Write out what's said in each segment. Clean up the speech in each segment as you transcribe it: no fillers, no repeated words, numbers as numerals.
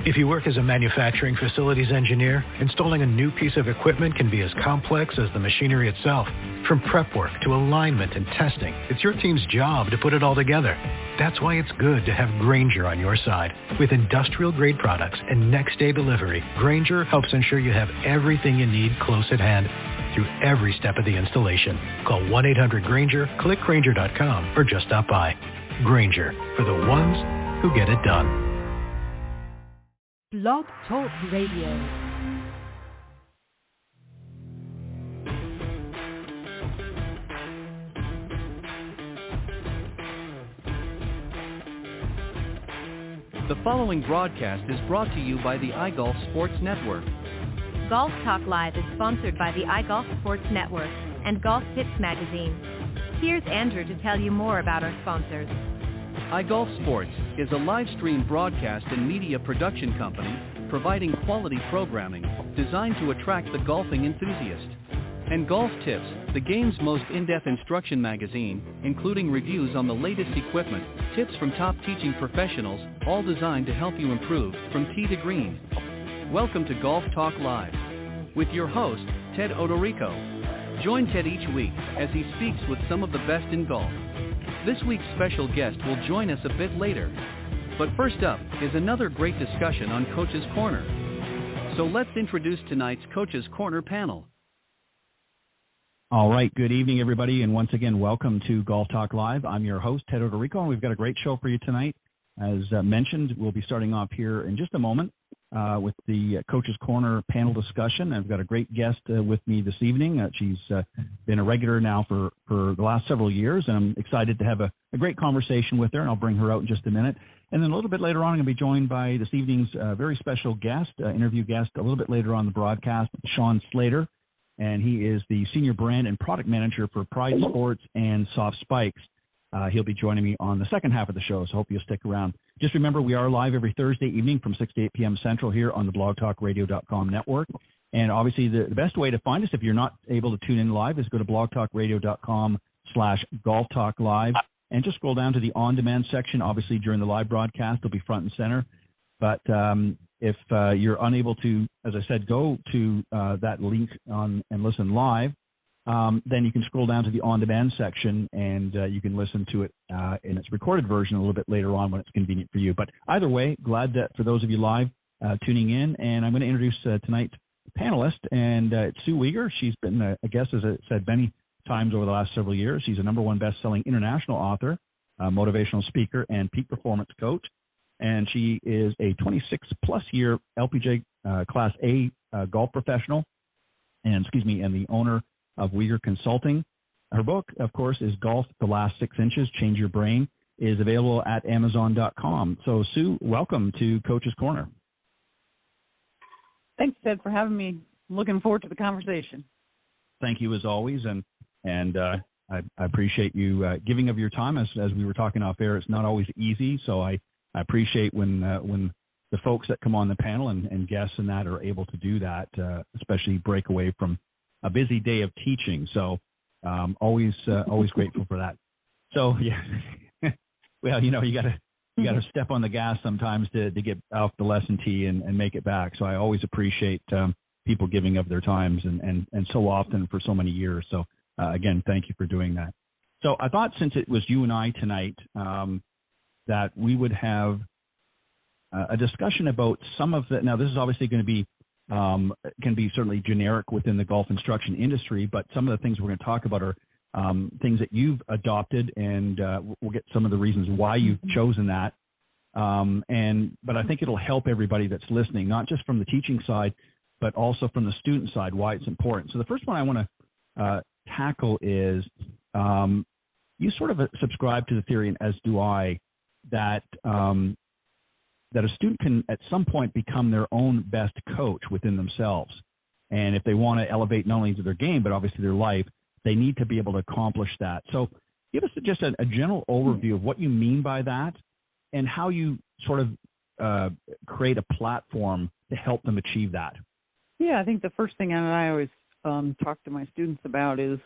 If you work as a manufacturing facilities engineer, installing a new piece of equipment can be as complex as the machinery itself. From prep work to alignment and testing, it's your team's job to put it all together. That's why it's good to have Grainger on your side. With industrial-grade products and next-day delivery, Grainger helps ensure you have everything you need close at hand through every step of the installation. Call 1-800-GRAINGER, click Grainger.com, or just stop by. Grainger, for the ones who get it done. Blog Talk Radio. The following broadcast is brought to you by the iGolf Sports Network. Golf Talk Live is sponsored by the iGolf Sports Network and Golf Tips Magazine. Here's Andrew to tell you more about our sponsors. iGolf Sports is a live stream broadcast and media production company providing quality programming designed to attract the golfing enthusiast. And Golf Tips, the game's most in-depth instruction magazine, including reviews on the latest equipment, tips from top teaching professionals, all designed to help you improve from tee to green. Welcome to Golf Talk Live with your host, Ted Odorico. Join Ted each week as he speaks with some of the best in golf. This week's special guest will join us a bit later. But first up is another great discussion on Coach's Corner. So let's introduce tonight's Coach's Corner panel. All right, good evening, everybody, and once again, welcome to Golf Talk Live. I'm your host, Ted Odorico, and we've got a great show for you tonight. As mentioned, we'll be starting off here in just a moment with the Coach's Corner panel discussion. I've got a great guest with me this evening. She's been a regular now for the last several years, and I'm excited to have a great conversation with her, and I'll bring her out in just a minute. And then a little bit later on, I'm going to be joined by this evening's very special guest, interview guest, a little bit later on the broadcast, Sean Slater, and he is the Senior Brand and Product Manager for PrideSports and Softspikes. He'll be joining me on the second half of the show, so hope you'll stick around. Just remember, we are live every Thursday evening from 6 to 8 p.m. Central here on the blogtalkradio.com network. And obviously, the best way to find us, if you're not able to tune in live, is go to blogtalkradio.com/golftalklive and just scroll down to the on-demand section. Obviously, during the live broadcast, it'll be front and center. But if you're unable to, as I said, go to that link and listen live, then you can scroll down to the on-demand section and you can listen to it in its recorded version a little bit later on when it's convenient for you. But either way, glad that for those of you live tuning in, and I'm going to introduce tonight's panelist, and it's Sue Weger. She's been a guest, as I said, many times over the last several years. She's a #1 best-selling international author, motivational speaker, and peak performance coach. And she is a 26-plus year LPGA Class A golf professional, and the owner of Weger Consulting. Her book, of course, is Golf: The Last 6 Inches, Change Your Brain, is available at Amazon.com. So, Sue, welcome to Coach's Corner. Thanks, Ted, for having me. Looking forward to the conversation. Thank you, as always, and I appreciate you giving of your time. As we were talking off air, it's not always easy, so I appreciate when the folks that come on the panel and guests and that are able to do that, especially break away from a busy day of teaching. So always grateful for that. So yeah, well, you got to step on the gas sometimes to get off the lesson tee and make it back. So I always appreciate people giving of their times and so often for so many years. So again, thank you for doing that. So I thought, since it was you and I tonight, that we would have a discussion about some of the. Now, this is obviously going to be can be certainly generic within the golf instruction industry, but some of the things we're going to talk about are things that you've adopted, and we'll get some of the reasons why you've chosen that. But I think it'll help everybody that's listening, not just from the teaching side, but also from the student side, why it's important. So the first one I want to tackle is you sort of subscribe to the theory, and as do I, that that a student can at some point become their own best coach within themselves. And if they want to elevate not only their game, but obviously their life, they need to be able to accomplish that. So give us just a general overview of what you mean by that and how you sort of create a platform to help them achieve that. Yeah, I think the first thing I always talk to my students about is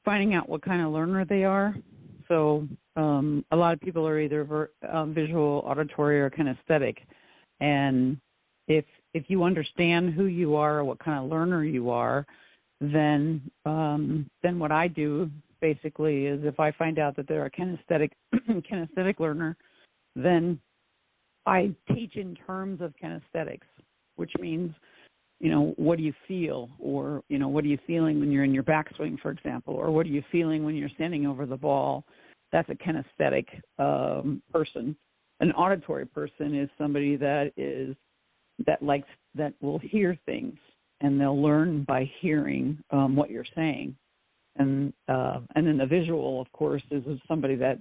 finding out what kind of learner they are. So a lot of people are either visual, auditory, or kinesthetic. And if you understand who you are or what kind of learner you are, then what I do basically is if I find out that they're a kinesthetic learner, then I teach in terms of kinesthetics, which means, what do you feel? Or, what are you feeling when you're in your backswing, for example? Or what are you feeling when you're standing over the ball? That's a kinesthetic person. An auditory person is somebody that will hear things, and they'll learn by hearing what you're saying. And then the visual, of course, is somebody that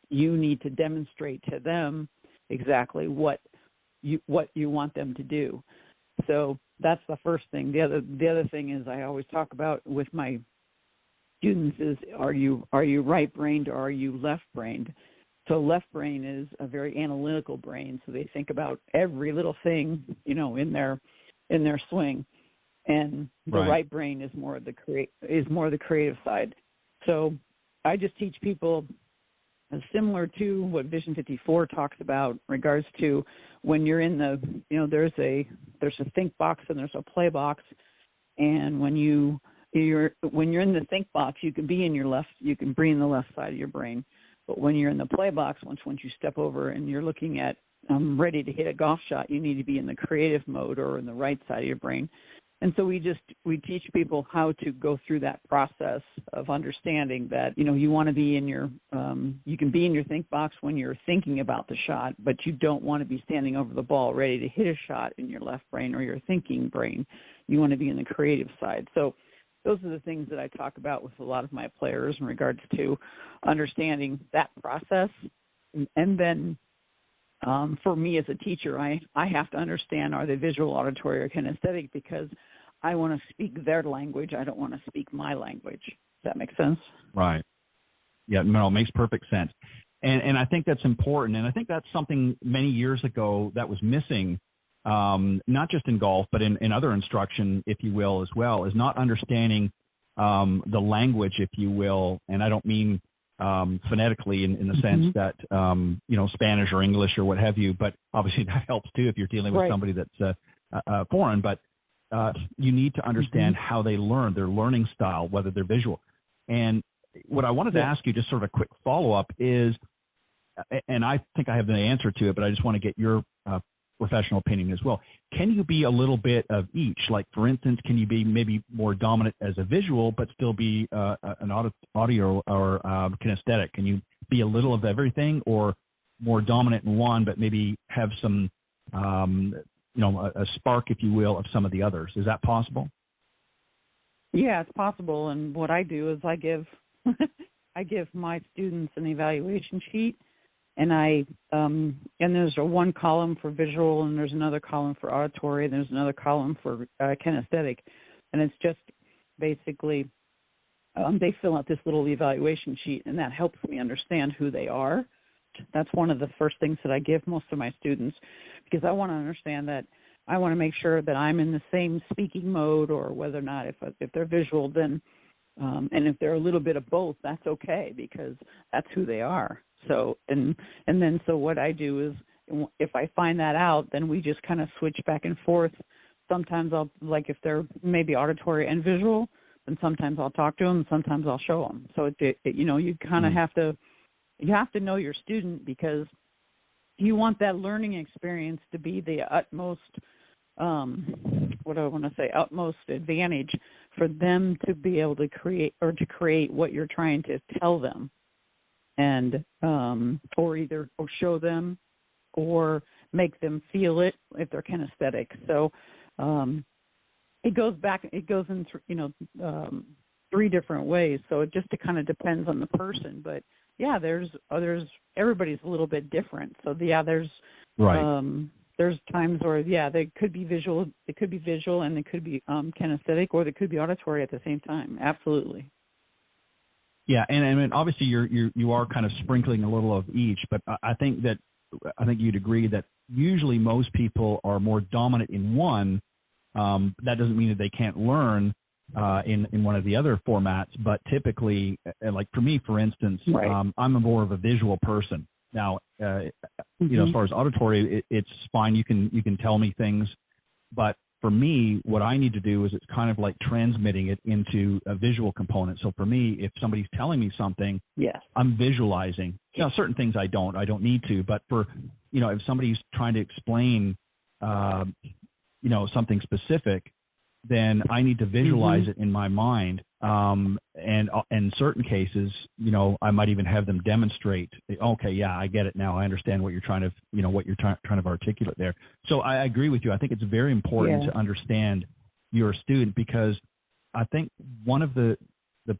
you need to demonstrate to them exactly what you want them to do. So that's the first thing. The other thing is I always talk about with my students is are you right-brained or are you left-brained? So left brain is a very analytical brain, so they think about every little thing, in their swing, and the right brain is more of the creative side. So I just teach people similar to what Vision 54 talks about in regards to when you're in there's a think box and there's a play box, and when you're in the think box, you can be in the left side of your brain. But when you're in the play box, once you step over and you're looking at ready to hit a golf shot, you need to be in the creative mode or in the right side of your brain. And so we teach people how to go through that process of understanding that, you want to be in you can be in your think box when you're thinking about the shot, but you don't want to be standing over the ball ready to hit a shot in your left brain or your thinking brain. You want to be in the creative side. So those are the things that I talk about with a lot of my players in regards to understanding that process. And then for me as a teacher, I have to understand, are they visual, auditory, or kinesthetic, because I want to speak their language. I don't want to speak my language. Does that make sense? Right. Yeah, no, it makes perfect sense. And I think that's important. And I think that's something many years ago that was missing, not just in golf, but in other instruction, if you will, as well, is not understanding the language, if you will. And I don't mean phonetically in the sense that, Spanish or English or what have you, but obviously that helps too if you're dealing with somebody that's foreign. But you need to understand how they learn, their learning style, whether they're visual. And what I wanted to ask you, just sort of a quick follow-up is, and I think I have the answer to it, but I just want to get your professional opinion as well. Can you be a little bit of each? Like, for instance, can you be maybe more dominant as a visual, but still be an audio or kinesthetic? Can you be a little of everything, or more dominant in one, but maybe have some, a spark, if you will, of some of the others? Is that possible? Yeah, it's possible. And what I do is I give my students an evaluation sheet. And and there's one column for visual, and there's another column for auditory, and there's another column for kinesthetic. And it's just basically they fill out this little evaluation sheet, and that helps me understand who they are. That's one of the first things that I give most of my students, because I want to understand that I want to make sure that I'm in the same speaking mode, or whether or not if they're visual, then and if they're a little bit of both, that's okay, because that's who they are. So and then what I do is, if I find that out, then we just kind of switch back and forth. Sometimes I'll, like, if they're maybe auditory and visual, then sometimes I'll talk to them, and sometimes I'll show them. So you kind of have to know your student, because you want that learning experience to be the utmost utmost advantage for them to be able to create what you're trying to tell them. And or show them or make them feel it if they're kinesthetic. So it goes in three different ways. So it just kind of depends on the person. But yeah, there's everybody's a little bit different. So yeah, there's times where they could be visual, and they could be kinesthetic, or they could be auditory at the same time. Absolutely. Yeah, and I mean, obviously you are kind of sprinkling a little of each, but I think you'd agree that usually most people are more dominant in one. That doesn't mean that they can't learn in one of the other formats, but typically, like for me, for instance, I'm more of a visual person. Now, you know, as far as auditory, it's fine. You can tell me things, but for me, what I need to do is it's kind of like transmitting it into a visual component. So for me, if somebody's telling me something, I'm visualizing. You know, certain things I don't need to, but for, you know, if somebody's trying to explain, you know, something specific, then I need to visualize it in my mind. And in certain cases, you know, I might even have them demonstrate, okay, yeah, I get it now. I understand what you're trying to, you know, what you're trying to articulate there. So I agree with you. I think it's very important to understand your student, because I think one of the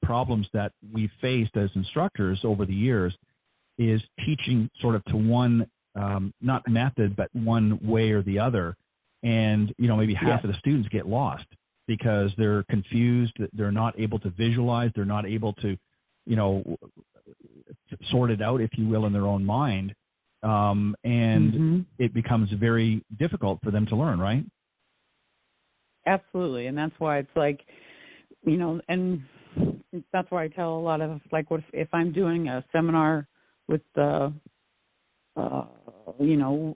problems that we faced as instructors over the years is teaching sort of to one, not method, but one way or the other. And, you know, maybe half of the students get lost because they're confused, they're not able to visualize, they're not able to, you know, sort it out, if you will, in their own mind. And it becomes very difficult for them to learn, right? Absolutely. And that's why it's like, you know, and that's why I tell a lot of, like, what if I'm doing a seminar with you know,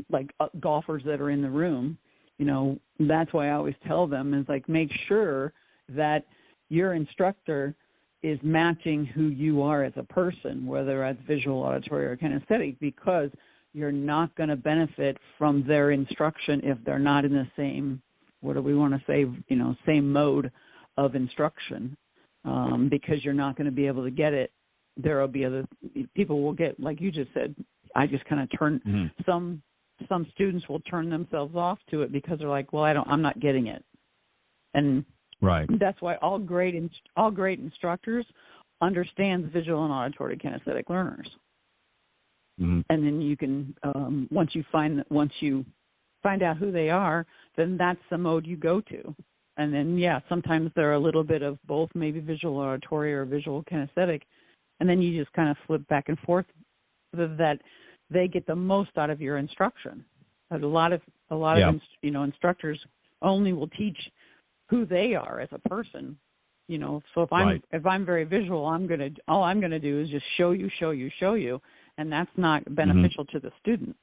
like golfers that are in the room, you know, that's why I always tell them is like, make sure that your instructor is matching who you are as a person, whether that's visual, auditory, or kinesthetic, because you're not going to benefit from their instruction if they're not in the same, what do we want to say, you know, same mode of instruction, because you're not going to be able to get it. There will be other people will get, like you just said, I just kind of turn some students will turn themselves off to it because they're like, well, I'm not getting it. And that's why all great instructors understand visual and auditory kinesthetic learners. And then you can, once you find out who they are, then that's the mode you go to. And then, sometimes they're a little bit of both, maybe visual auditory or visual kinesthetic. And then you just kind of flip back and forth so that they get the most out of your instruction. But a lot of you know, instructors only will teach who they are as a person. You know, so if I'm very visual, all I'm gonna do is just show you, and that's not beneficial to the student.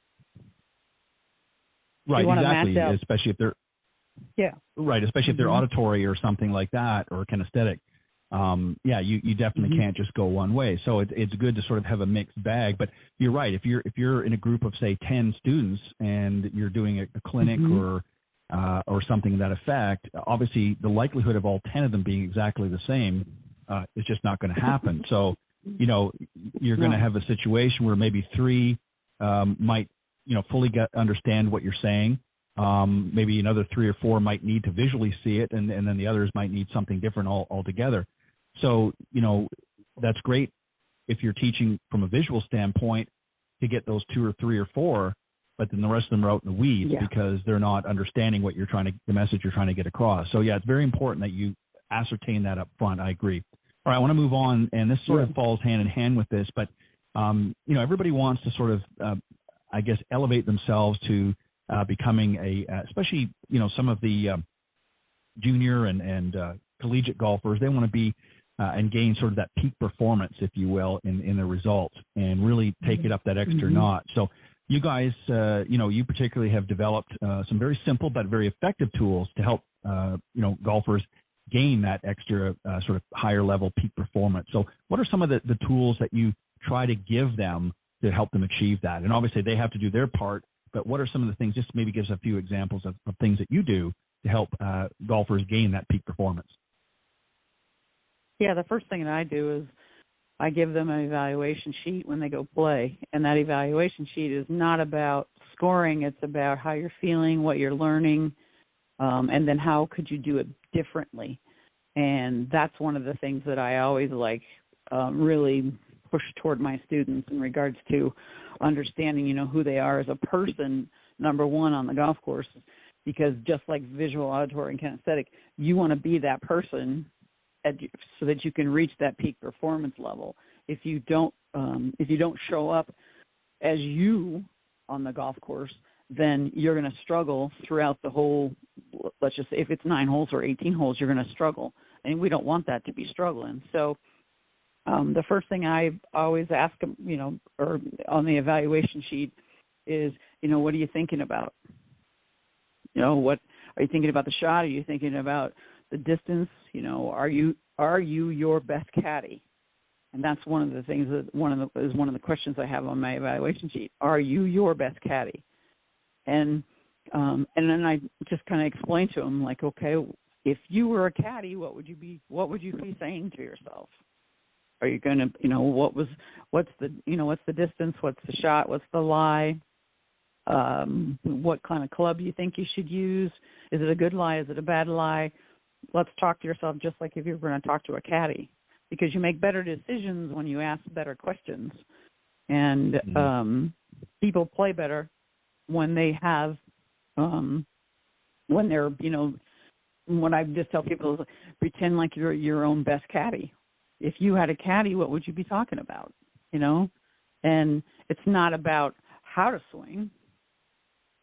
Right, exactly. Especially if they're especially if they're auditory or something like that, or kinesthetic. You definitely can't just go one way. So it's good to sort of have a mixed bag. But you're right. If you're in a group of, say, 10 students and you're doing a clinic or something to that effect, obviously the likelihood of all 10 of them being exactly the same is just not going to happen. So, you know, you're going to have a situation where maybe 3 might, you know, fully understand what you're saying. Maybe another 3 or 4 might need to visually see it, and then the others might need something different altogether. So, you know, that's great if you're teaching from a visual standpoint to get those 2 or 3 or 4, but then the rest of them are out in the weeds because they're not understanding what the message you're trying to get across. So, it's very important that you ascertain that up front. I agree. All right, I want to move on, and this sort of falls hand in hand with this, but, you know, everybody wants to sort of, I guess, elevate themselves to becoming especially, you know, some of the junior and collegiate golfers, they want to be and gain sort of that peak performance, if you will, in their results, and really take it up that extra notch. So you guys, you know, you particularly have developed some very simple but very effective tools to help, you know, golfers gain that extra sort of higher level peak performance. So what are some of the tools that you try to give them to help them achieve that? And obviously they have to do their part, but what are some of the things, just maybe give us a few examples of things that you do to help golfers gain that peak performance? The first thing that I do is I give them an evaluation sheet when they go play. And that evaluation sheet is not about scoring. It's about how you're feeling, what you're learning, and then how could you do it differently. And that's one of the things that I always really push toward my students in regards to understanding, you know, who they are as a person, number one, on the golf course, because just like visual, auditory, and kinesthetic, you want to be that person so that you can reach that peak performance level. If you don't show up as you on the golf course, then you're going to struggle throughout the whole, let's just say if it's 9 holes or 18 holes, you're going to struggle. And we don't want that to be struggling. So the first thing I always ask them, or on the evaluation sheet is, what are you thinking about? What are you thinking about the shot? Are you thinking about the distance? Are you your best caddy? And that's one of the things that one of the questions I have on my evaluation sheet. Are you your best caddy? And then I just kind of explain to them, like, okay, if you were a caddy, what would you be saying to yourself? Are you going to, what's the distance? What's the shot? What's the lie? What kind of club you think you should use? Is it a good lie? Is it a bad lie? Let's talk to yourself just like if you were going to talk to a caddy, because you make better decisions when you ask better questions. And people play better when they have, when they're, what I just tell people is pretend like you're your own best caddy. If you had a caddy, what would you be talking about? And it's not about how to swing.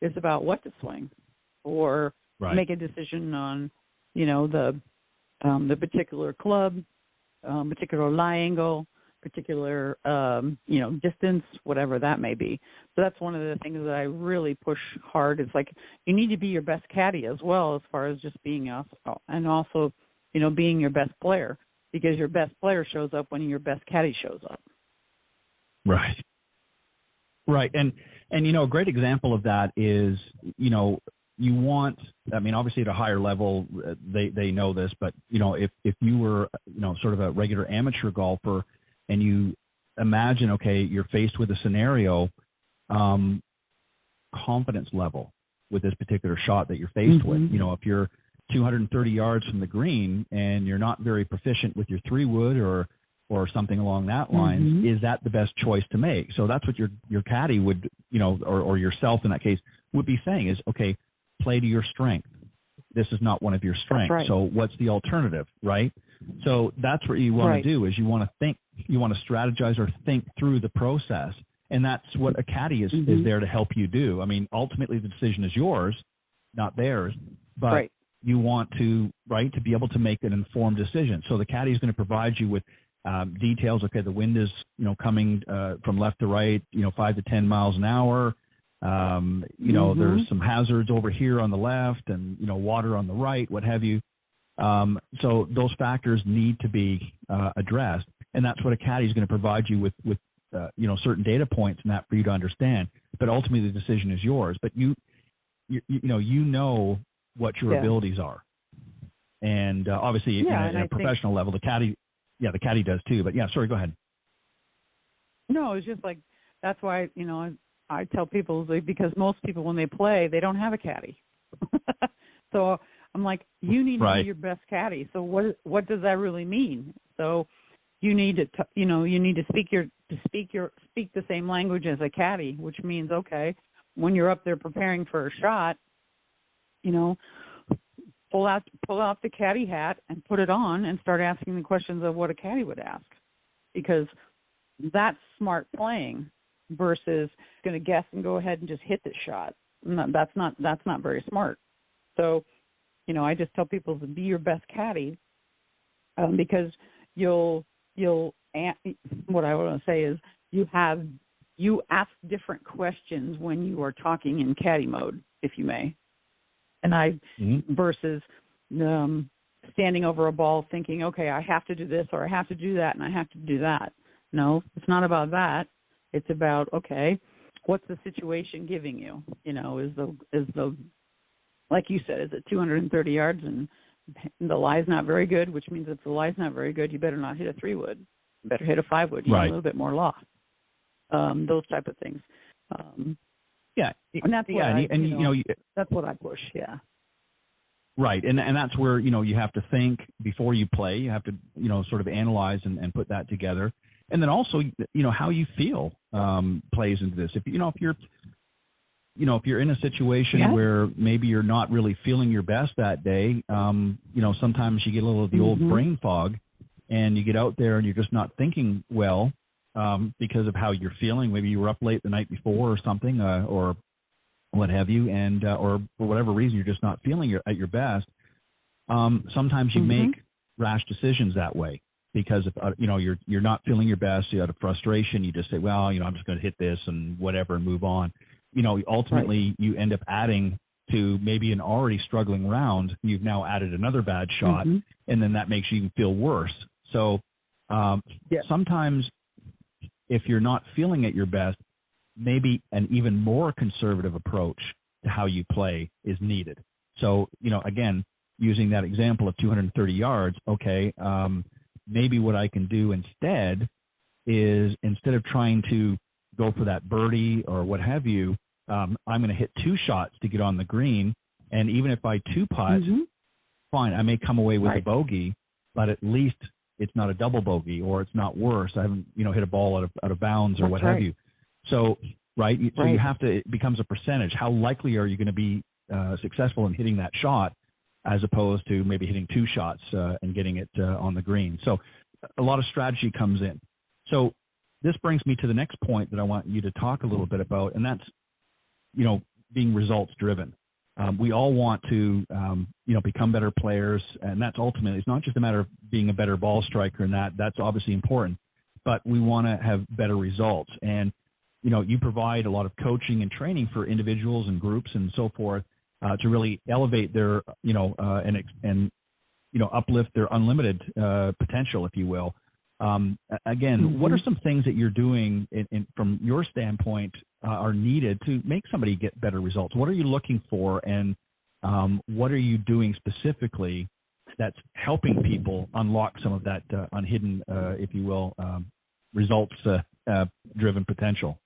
It's about what to swing, or make a decision on, the particular club, particular lie angle, particular, distance, whatever that may be. So that's one of the things that I really push hard. It's like you need to be your best caddy as well, as far as just being and also, being your best player, because your best player shows up when your best caddy shows up. Right. Right. And a great example of that is, you want, obviously at a higher level, they know this, but, if you were, sort of a regular amateur golfer and you imagine, okay, you're faced with a scenario, confidence level with this particular shot that you're faced with, if you're 230 yards from the green and you're not very proficient with your 3-wood or something along that line, is that the best choice to make? So that's what your caddy would, or yourself in that case would be saying is, okay, play to your strength. This is not one of your strengths. Right. So what's the alternative, right? So that's what you want to do is you want to think, you want to strategize or think through the process. And that's what a caddy is there to help you do. Ultimately the decision is yours, not theirs, but you want to be able to make an informed decision. So the caddy is going to provide you with details. Okay, the wind is, coming from left to right, 5 to 10 miles an hour. There's some hazards over here on the left and, water on the right, what have you. So those factors need to be addressed. And that's what a caddy is going to provide you with certain data points and that for you to understand. But ultimately the decision is yours. But you know what your abilities are. And obviously at a professional level, the caddy does too. But sorry, go ahead. No, it's just like, that's why, I tell people, because most people when they play, they don't have a caddy. So I'm like, you need to be your best caddy. So what does that really mean? So you need to, you need to speak the same language as a caddy, which means, okay, when you're up there preparing for a shot, pull out the caddy hat and put it on and start asking the questions of what a caddy would ask, because that's smart playing versus going to guess and go ahead and just hit the shot. That's not very smart. So, I just tell people to be your best caddy, because what I want to say is you ask different questions when you are talking in caddy mode, if you may. And versus standing over a ball thinking, okay, I have to do this or I have to do that and I have to do that. No, it's not about that. It's about, okay, what's the situation giving you? Is the like you said, is it 230 yards and the lie's not very good, which means if the lie's not very good, you better not hit a 3-wood. You better hit a 5-wood. You have a little bit more loft. Those type of things. And that's what that's what I push. Yeah. Right. And that's where, you have to think before you play. You have to, sort of analyze and put that together. And then also, how you feel plays into this. If you're in a situation where maybe you're not really feeling your best that day, sometimes you get a little of the old brain fog and you get out there and you're just not thinking well because of how you're feeling. Maybe you were up late the night before or something or what have you, and or for whatever reason you're just not feeling at your best. Sometimes you make rash decisions that way. because if, you're not feeling your best, you out of frustration, you just say, well, I'm just going to hit this and whatever and move on. Ultimately you end up adding to maybe an already struggling round. You've now added another bad shot, and then that makes you feel worse. So sometimes if you're not feeling at your best, maybe an even more conservative approach to how you play is needed. So, again, using that example of 230 yards, okay, maybe what I can do instead is, instead of trying to go for that birdie or what have you, I'm going to hit 2 shots to get on the green. And even if I 2-putt, fine, I may come away with a bogey, but at least it's not a double bogey, or it's not worse. I haven't, hit a ball out of bounds or what have you. So, so you have to, it becomes a percentage. How likely are you going to be successful in hitting that shot, as opposed to maybe hitting 2 shots and getting it on the green? So a lot of strategy comes in. So this brings me to the next point that I want you to talk a little bit about, and that's, being results driven. We all want to, become better players, and that's ultimately, it's not just a matter of being a better ball striker, and that's obviously important, but we want to have better results. And, you provide a lot of coaching and training for individuals and groups and so forth to really elevate their, and uplift their unlimited potential, if you will. Again, what are some things that you're doing from your standpoint are needed to make somebody get better results? What are you looking for, and what are you doing specifically that's helping people unlock some of that unhidden, if you will, results-driven potential?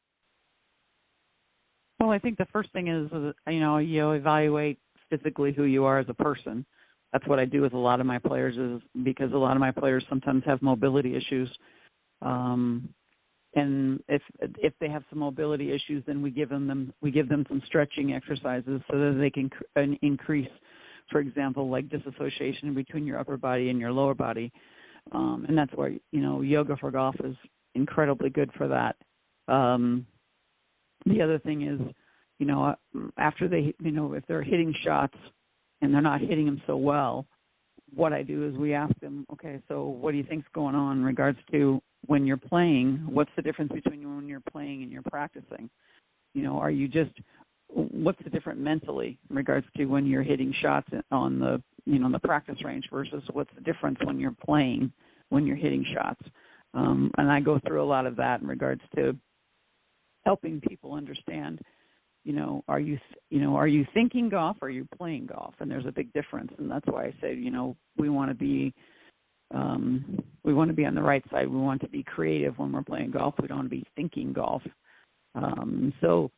Well, I think the first thing is, you evaluate physically who you are as a person. That's what I do with a lot of my players, is because a lot of my players sometimes have mobility issues. And if they have some mobility issues, then we give them some stretching exercises so that they can increase, for example, like disassociation between your upper body and your lower body. And that's where, yoga for golf is incredibly good for that. The other thing is, after they, if they're hitting shots and they're not hitting them so well, what I do is we ask them, okay, so what do you think's going on in regards to when you're playing? What's the difference between when you're playing and you're practicing? Are you just, what's the difference mentally in regards to when you're hitting shots on the, the practice range versus what's the difference when you're playing, when you're hitting shots? And I go through a lot of that in regards to helping people understand, are you thinking golf or are you playing golf? And there's a big difference. And that's why I say, we want to be on the right side. We want to be creative when we're playing golf. We don't want to be thinking golf. So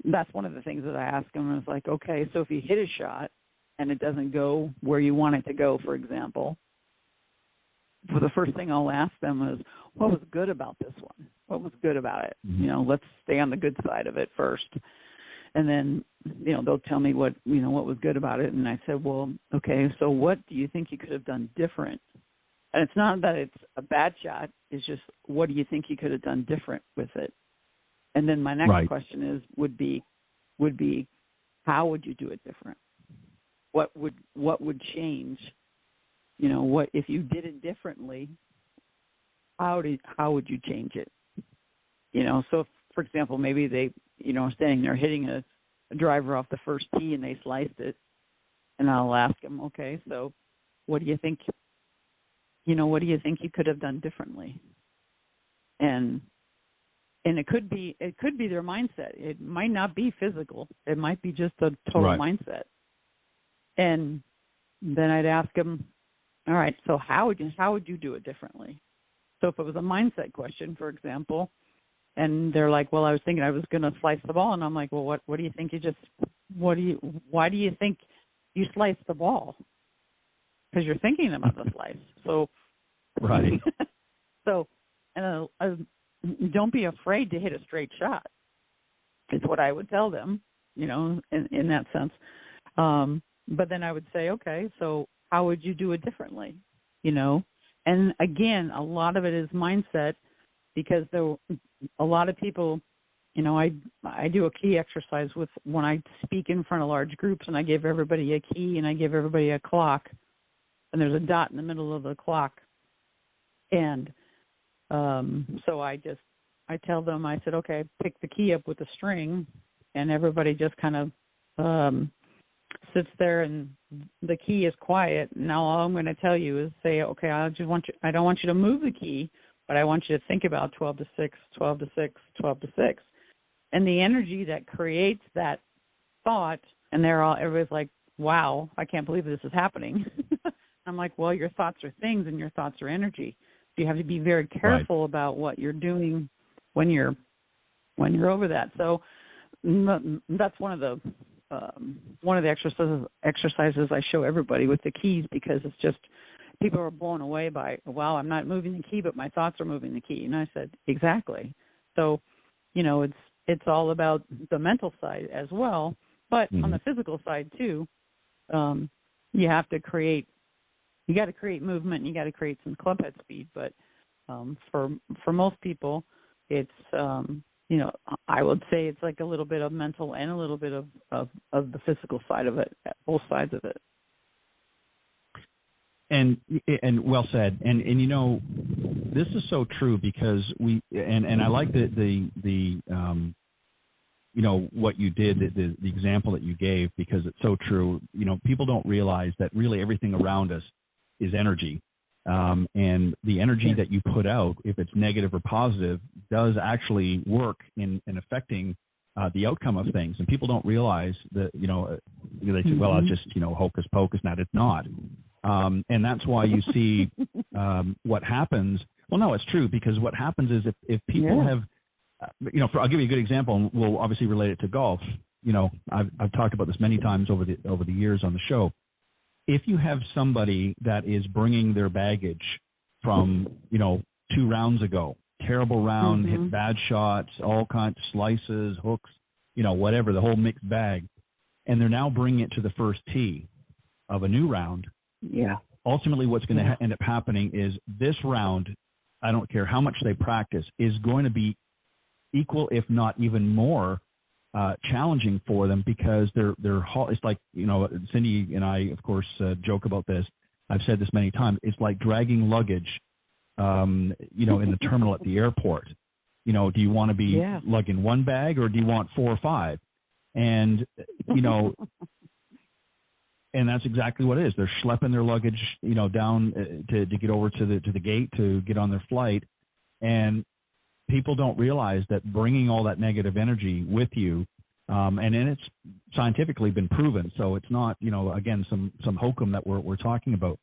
that's one of the things that I ask them is like, okay, so if you hit a shot and it doesn't go where you want it to go, for example, for the first thing I'll ask them is, what was good about this one? What was good about it? Let's stay on the good side of it first. And then, they'll tell me what was good about it. And I said, well, okay, so what do you think you could have done different? And it's not that it's a bad shot. It's just, what do you think you could have done different with it? And then my next question would be, how would you do it different? What would change? What if you did it differently? How would you change it? So if, for example, maybe they, standing there hitting a driver off the first tee and they sliced it, and I'll ask them, okay, so what do you think? What do you think you could have done differently? And it could be their mindset. It might not be physical. It might be just a total mindset. And then I'd ask them, all right, so how would you do it differently? So if it was a mindset question, for example, and they're like, well, I was thinking I was going to slice the ball, and I'm like, well, what do you think why do you think you sliced the ball? Because you're thinking about the slice. So, so, and don't be afraid to hit a straight shot. Is what I would tell them, in that sense. But then I would say, okay, so how would you do it differently? And again, a lot of it is mindset, because a lot of people, I do a key exercise with when I speak in front of large groups, and I give everybody a key and I give everybody a clock, and there's a dot in the middle of the clock. And so I tell them, I said, okay, pick the key up with the string, and everybody just kind of sits there, and the key is quiet. Now all I'm going to tell you is say, okay, I don't want you to move the key, but I want you to think about 12 to 6, 12 to 6, 12 to 6. And the energy that creates that thought, and everybody's like, wow, I can't believe this is happening. I'm like, well, your thoughts are things and your thoughts are energy. So you have to be very careful about what you're doing when you're over that. So that's one of the exercises I show everybody with the keys, because it's just, people are blown away by, wow, I'm not moving the key, but my thoughts are moving the key. And I said, exactly. So, it's all about the mental side as well, but on the physical side too, you got to create movement, and you got to create some club head speed. But for most people, it's I would say it's like a little bit of mental and a little bit of the physical side of it, both sides of it. And well said. And this is so true, because and I like the what you did, the example that you gave, because it's so true. People don't realize that really everything around us is energy. And the energy that you put out, if it's negative or positive, does actually work in affecting the outcome of things. And people don't realize that, they say, well, it's just, hocus pocus. Now it's not. And that's why you see what happens. Well, no, it's true, because what happens is if people have, I'll give you a good example, and we'll obviously relate it to golf. I've talked about this many times over the years on the show. If you have somebody that is bringing their baggage from, 2 rounds ago, terrible round, hit bad shots, all kinds of slices, hooks, whatever, the whole mixed bag, and they're now bringing it to the first tee of a new round. Yeah. Ultimately, what's going to end up happening is this round, I don't care how much they practice, is going to be equal, if not even more, challenging for them, because it's like, Cindy and I, of course, joke about this. I've said this many times. It's like dragging luggage, in the terminal at the airport. Do you want to be lugging one bag, or do you want 4 or 5? And, and that's exactly what it is. They're schlepping their luggage, down to get over to the gate to get on their flight. And people don't realize that bringing all that negative energy with you, and then it's scientifically been proven. So it's not, again, some hokum that we're talking about.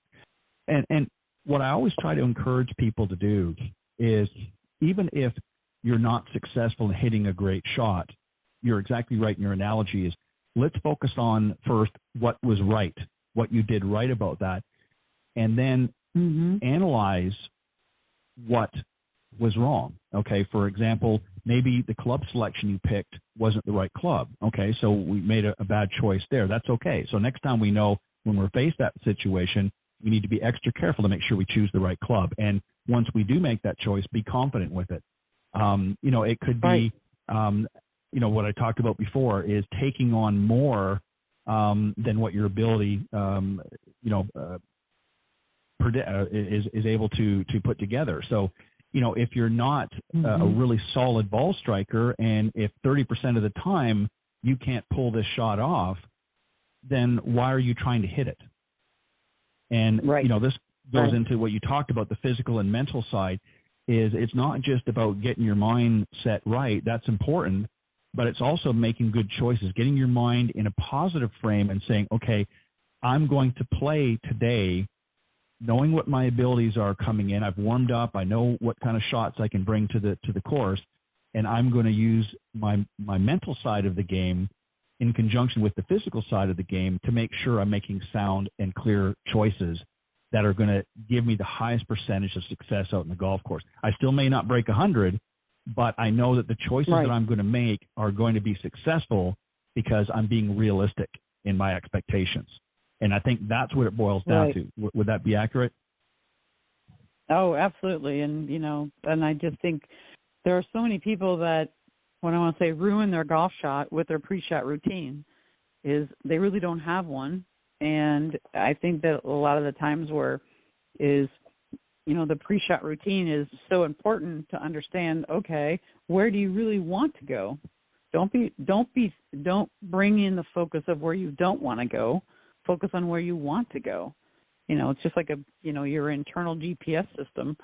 And what I always try to encourage people to do is, even if you're not successful in hitting a great shot, you're exactly right in your analogy, is let's focus on first what was right, what you did right about that, and then analyze what was wrong. Okay, for example, maybe the club selection you picked wasn't the right club. Okay, so we made a bad choice there. That's okay. So next time we know, when we're faced that situation, we need to be extra careful to make sure we choose the right club. And once we do make that choice, be confident with it. It could be, what I talked about before, is taking on more than what your ability, is able to put together. So, if you're not a really solid ball striker, and if 30% of the time you can't pull this shot off, then why are you trying to hit it? And, this goes into what you talked about, the physical and mental side, is it's not just about getting your mind set right. That's important, but it's also making good choices, getting your mind in a positive frame and saying, okay, I'm going to play today knowing what my abilities are coming in. I've warmed up. I know what kind of shots I can bring to the course, and I'm going to use my mental side of the game in conjunction with the physical side of the game to make sure I'm making sound and clear choices that are going to give me the highest percentage of success out in the golf course. I still may not break 100, but I know that the choices that I'm going to make are going to be successful because I'm being realistic in my expectations. And I think that's what it boils down to. Would that be accurate? Oh, absolutely. And, and I just think there are so many people that, when I want to say ruin their golf shot with their pre-shot routine, is they really don't have one. And I think that a lot of the times the pre-shot routine is so important to understand, okay, where do you really want to go? Don't bring in the focus of where you don't want to go. Focus on where you want to go. It's just like your internal GPS system.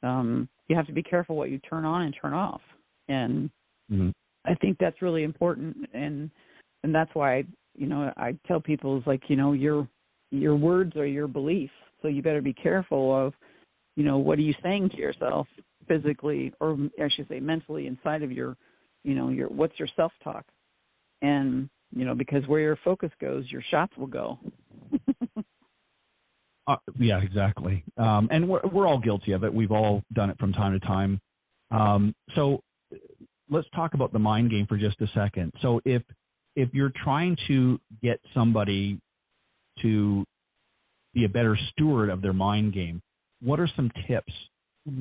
You have to be careful what you turn on and turn off. And I think that's really important. And that's why, I tell people is like, your words are your beliefs. So you better be careful of, what are you saying to yourself physically, or I should say mentally inside of your what's your self-talk? And, because where your focus goes, your shots will go. Yeah, exactly. And we're all guilty of it. We've all done it from time to time. So let's talk about the mind game for just a second. So if you're trying to get somebody to be a better steward of their mind game, what are some tips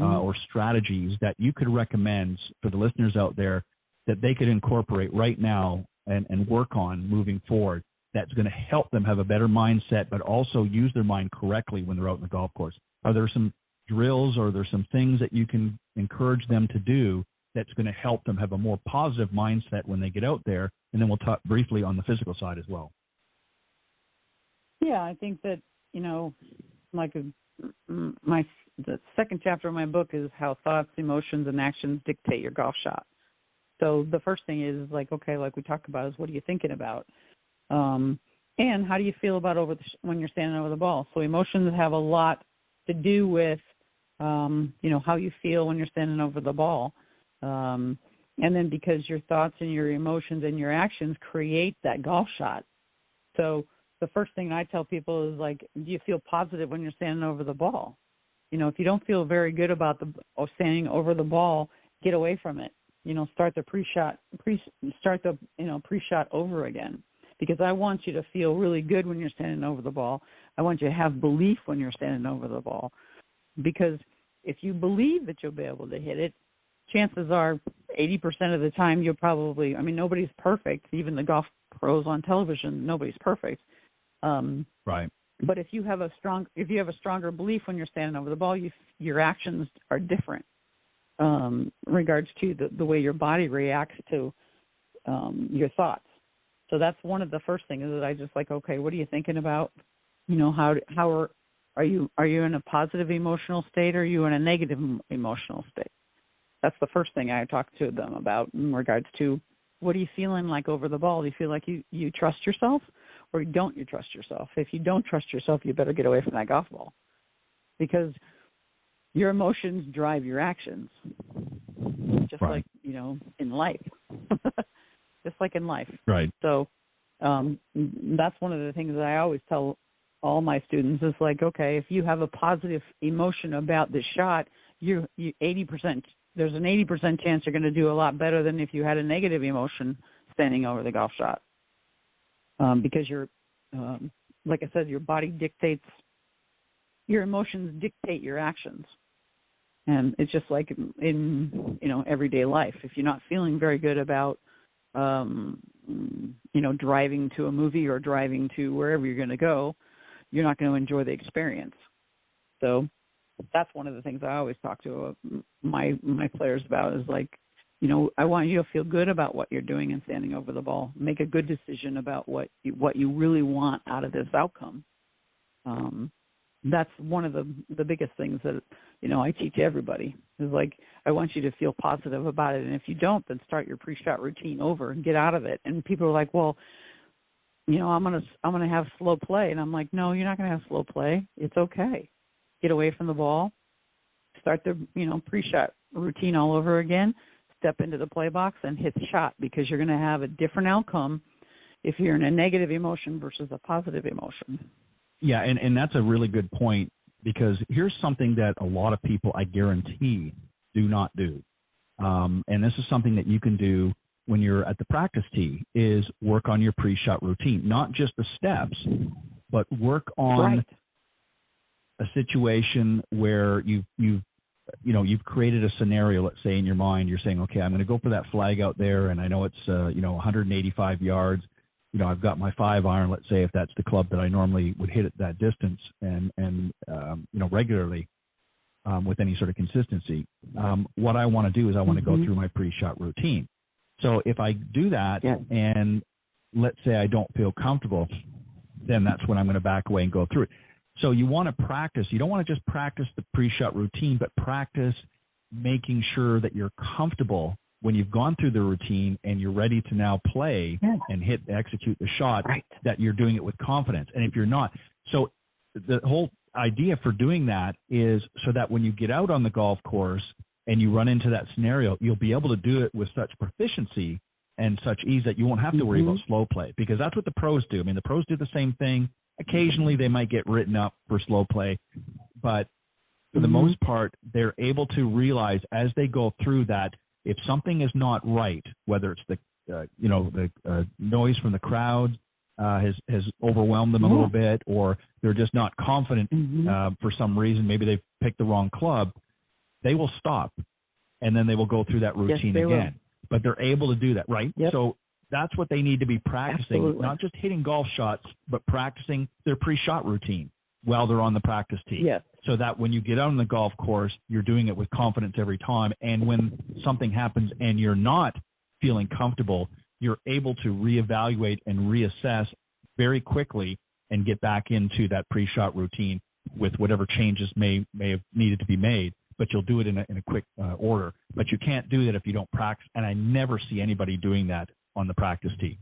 or strategies that you could recommend for the listeners out there that they could incorporate right now and work on moving forward that's going to help them have a better mindset, but also use their mind correctly when they're out in the golf course? Are there some drills or are there some things that you can encourage them to do that's going to help them have a more positive mindset when they get out there? And then we'll talk briefly on the physical side as well. Yeah, I think that, the second chapter of my book is how thoughts, emotions, and actions dictate your golf shot. So the first thing is like we talked about, is what are you thinking about? And how do you feel about when you're standing over the ball? So emotions have a lot to do with, how you feel when you're standing over the ball. And then because your thoughts and your emotions and your actions create that golf shot. So the first thing I tell people is like, do you feel positive when you're standing over the ball? If you don't feel very good about standing over the ball, get away from it. Start the pre-shot over again. Because I want you to feel really good when you're standing over the ball. I want you to have belief when you're standing over the ball. Because if you believe that you'll be able to hit it, chances are 80% of the time you'll probably, nobody's perfect. Even the golf pros on television, nobody's perfect. Right. But if you have a stronger belief when you're standing over the ball, your actions are different in regards to the way your body reacts to your thoughts. So that's one of the first things that I just like, okay, what are you thinking about? How are you in a positive emotional state, or are you in a negative emotional state? That's the first thing I talk to them about in regards to what are you feeling like over the ball? Do you feel like you trust yourself, or don't you trust yourself? If you don't trust yourself, you better get away from that golf ball, because your emotions drive your actions, just right. like, in life. Just like in life. Right. So that's one of the things that I always tell all my students is like, okay, if you have a positive emotion about this shot, you 80%, there's an 80% chance you're going to do a lot better than if you had a negative emotion standing over the golf shot. Because like I said, your body dictates, your emotions dictate your actions. And it's just like in everyday life. If you're not feeling very good about driving to a movie or driving to wherever you're going to go, you're not going to enjoy the experience. So that's one of the things I always talk to my players about is like, I want you to feel good about what you're doing and standing over the ball. Make a good decision about what you really want out of this outcome. That's one of the biggest things that, I teach everybody is like, I want you to feel positive about it. And if you don't, then start your pre-shot routine over and get out of it. And people are like, well, I'm going to have slow play. And I'm like, no, you're not going to have slow play. It's okay. Get away from the ball, start the, pre-shot routine all over again, step into the play box and hit the shot, because you're going to have a different outcome if you're in a negative emotion versus a positive emotion. Yeah, and that's a really good point, because here's something that a lot of people, I guarantee, do not do. And this is something that you can do when you're at the practice tee, is work on your pre-shot routine. Not just the steps, but work on a situation where you've created a scenario, let's say in your mind, you're saying, okay, I'm going to go for that flag out there, and I know it's 185 yards. I've got my 5-iron, let's say, if that's the club that I normally would hit at that distance and regularly. with any sort of consistency. What I want to do is I want to go through my pre-shot routine. So if I do that and let's say I don't feel comfortable, then that's when I'm going to back away and go through it. So you want to practice. You don't want to just practice the pre-shot routine, but practice making sure that you're comfortable when you've gone through the routine and you're ready to now play and execute the shot, that you're doing it with confidence. And if you're not, so the whole idea for doing that is so that when you get out on the golf course and you run into that scenario, you'll be able to do it with such proficiency and such ease that you won't have to worry about slow play, because that's what the pros do. I mean, the pros do the same thing. Occasionally they might get written up for slow play, but for the most part, they're able to realize as they go through that if something is not right, whether it's the noise from the crowd has overwhelmed them a little bit, or they're just not confident for some reason, maybe they've picked the wrong club, they will stop and then they will go through that routine again. But they're able to do that, right? So that's what they need to be practicing, not just hitting golf shots, but practicing their pre-shot routine while they're on the practice tee. So that when you get out on the golf course, you're doing it with confidence every time. And when something happens and you're not feeling comfortable, you're able to reevaluate and reassess very quickly and get back into that pre-shot routine with whatever changes may have needed to be made. But you'll do it in a quick order. But you can't do that if you don't practice. And I never see anybody doing that on the practice tee.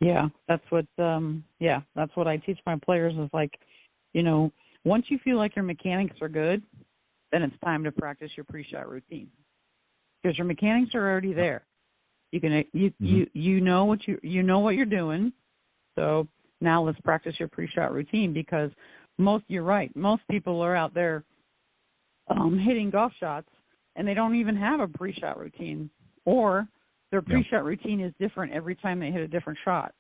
Yeah, that's what I teach my players is like, once you feel like your mechanics are good, then it's time to practice your pre-shot routine, because your mechanics are already there. You can you know what you're doing. So now let's practice your pre-shot routine, because you're right. Most people are out there hitting golf shots and they don't even have a pre-shot routine, or their pre-shot routine is different every time they hit a different shot.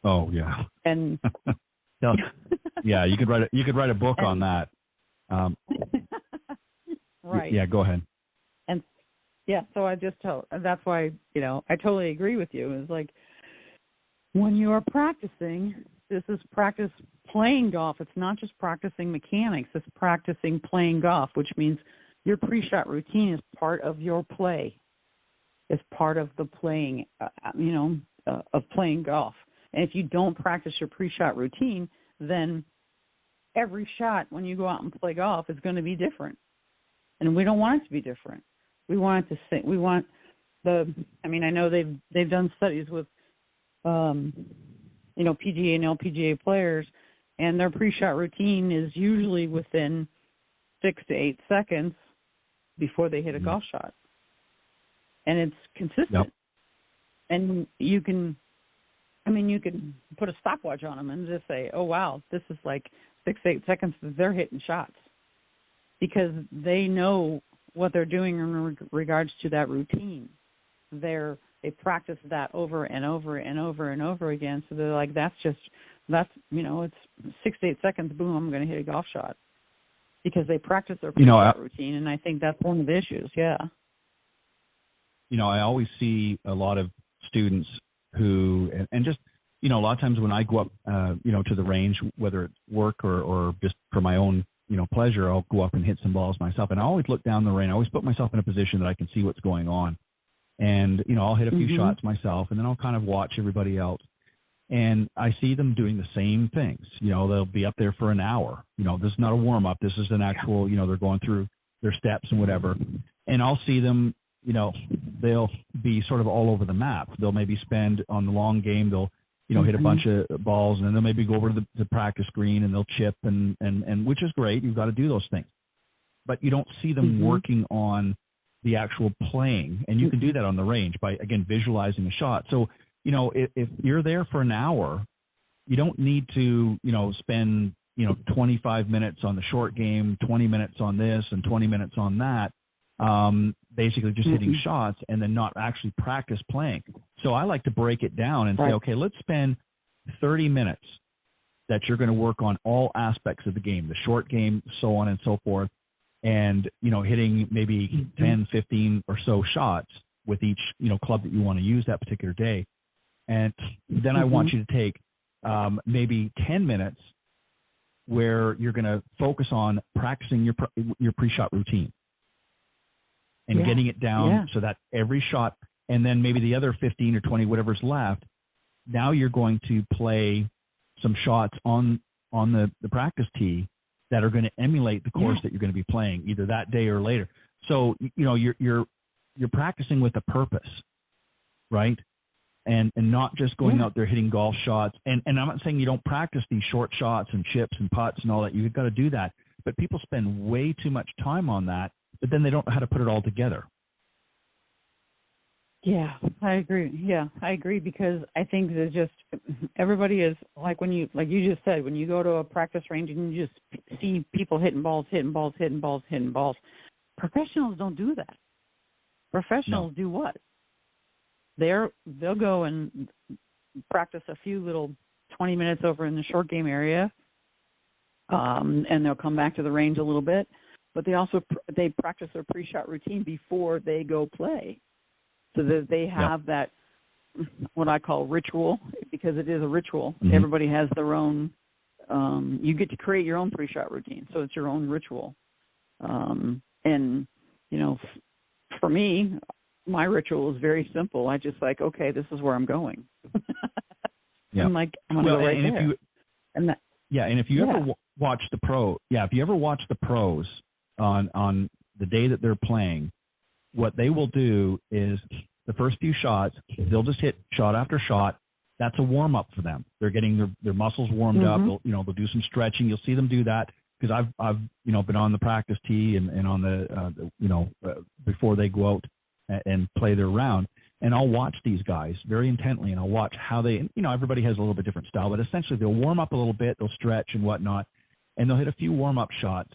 Oh yeah. And yeah, you could write a book on that. Right. Yeah, go ahead. And so that's why, I totally agree with you. It's like when you are practicing, this is practice playing golf. It's not just practicing mechanics. It's practicing playing golf, which means your pre-shot routine is part of your play. It's part of the playing, of playing golf. And if you don't practice your pre-shot routine, then every shot when you go out and play golf is going to be different. And we don't want it to be different. We want it to say, I know they've done studies with, PGA and LPGA players, and their pre-shot routine is usually within 6 to 8 seconds before they hit a golf shot. And it's consistent. And you can put a stopwatch on them and just say, oh, wow, this is like 6 to 8 seconds that they're hitting shots, because they know what they're doing in regards to that routine. They practice that over and over and over and over again. So they're like, it's 6 to 8 seconds, boom, I'm going to hit a golf shot, because they practice their pre-shot routine. And I think that's one of the issues. Yeah. I always see a lot of students who, and just, a lot of times when I go up, to the range, whether it's work or just for my own, pleasure, I'll go up and hit some balls myself. And I always look down the range. I always put myself in a position that I can see what's going on. And, I'll hit a few shots myself, and then I'll kind of watch everybody else. And I see them doing the same things. They'll be up there for an hour. This is not a warm-up. This is an actual, they're going through their steps and whatever. And I'll see them, they'll be sort of all over the map. They'll maybe spend on the long game, they'll, hit a bunch of balls, and then they'll maybe go over to the practice green and they'll chip, and which is great. You've got to do those things. But you don't see them working on the actual playing. And you can do that on the range by, again, visualizing a shot. So, if you're there for an hour, you don't need to, spend, 25 minutes on the short game, 20 minutes on this and 20 minutes on that. Basically just hitting shots and then not actually practice playing. So I like to break it down and say, okay, let's spend 30 minutes that you're going to work on all aspects of the game, the short game, so on and so forth, and, hitting maybe 10, 15 or so shots with each, club that you want to use that particular day. And then I want you to take maybe 10 minutes where you're going to focus on practicing your pre-shot routine and getting it down so that every shot, and then maybe the other 15 or 20, whatever's left, now you're going to play some shots on the practice tee that are going to emulate the course that you're going to be playing either that day or later. So, you're practicing with a purpose, right? And not just going out there hitting golf shots. And I'm not saying you don't practice these short shots and chips and putts and all that. You've got to do that. But people spend way too much time on that, but then they don't know how to put it all together. Yeah, I agree. Yeah, I agree, because I think that just everybody is like you just said, when you go to a practice range and you just see people hitting balls. Professionals don't do that. Professionals do what? They'll go and practice a few little 20 minutes over in the short game area, and they'll come back to the range a little bit. But they practice their pre-shot routine before they go play, so that they have that, what I call ritual, because it is a ritual. Mm-hmm. Everybody has their own. You get to create your own pre-shot routine, so it's your own ritual. And for me, my ritual is very simple. I just okay, this is where I'm going. I'm going to go right there. And if you ever watch the pros on the day that they're playing, what they will do is the first few shots, they'll just hit shot after shot. That's a warm up for them. They're getting their muscles warmed up. They'll do some stretching. You'll see them do that, because I've been on the practice tee and on the before they go out and play their round, and I'll watch these guys very intently, and I'll watch how they, everybody has a little bit different style, but essentially they'll warm up a little bit, they'll stretch and whatnot, and they'll hit a few warm up shots,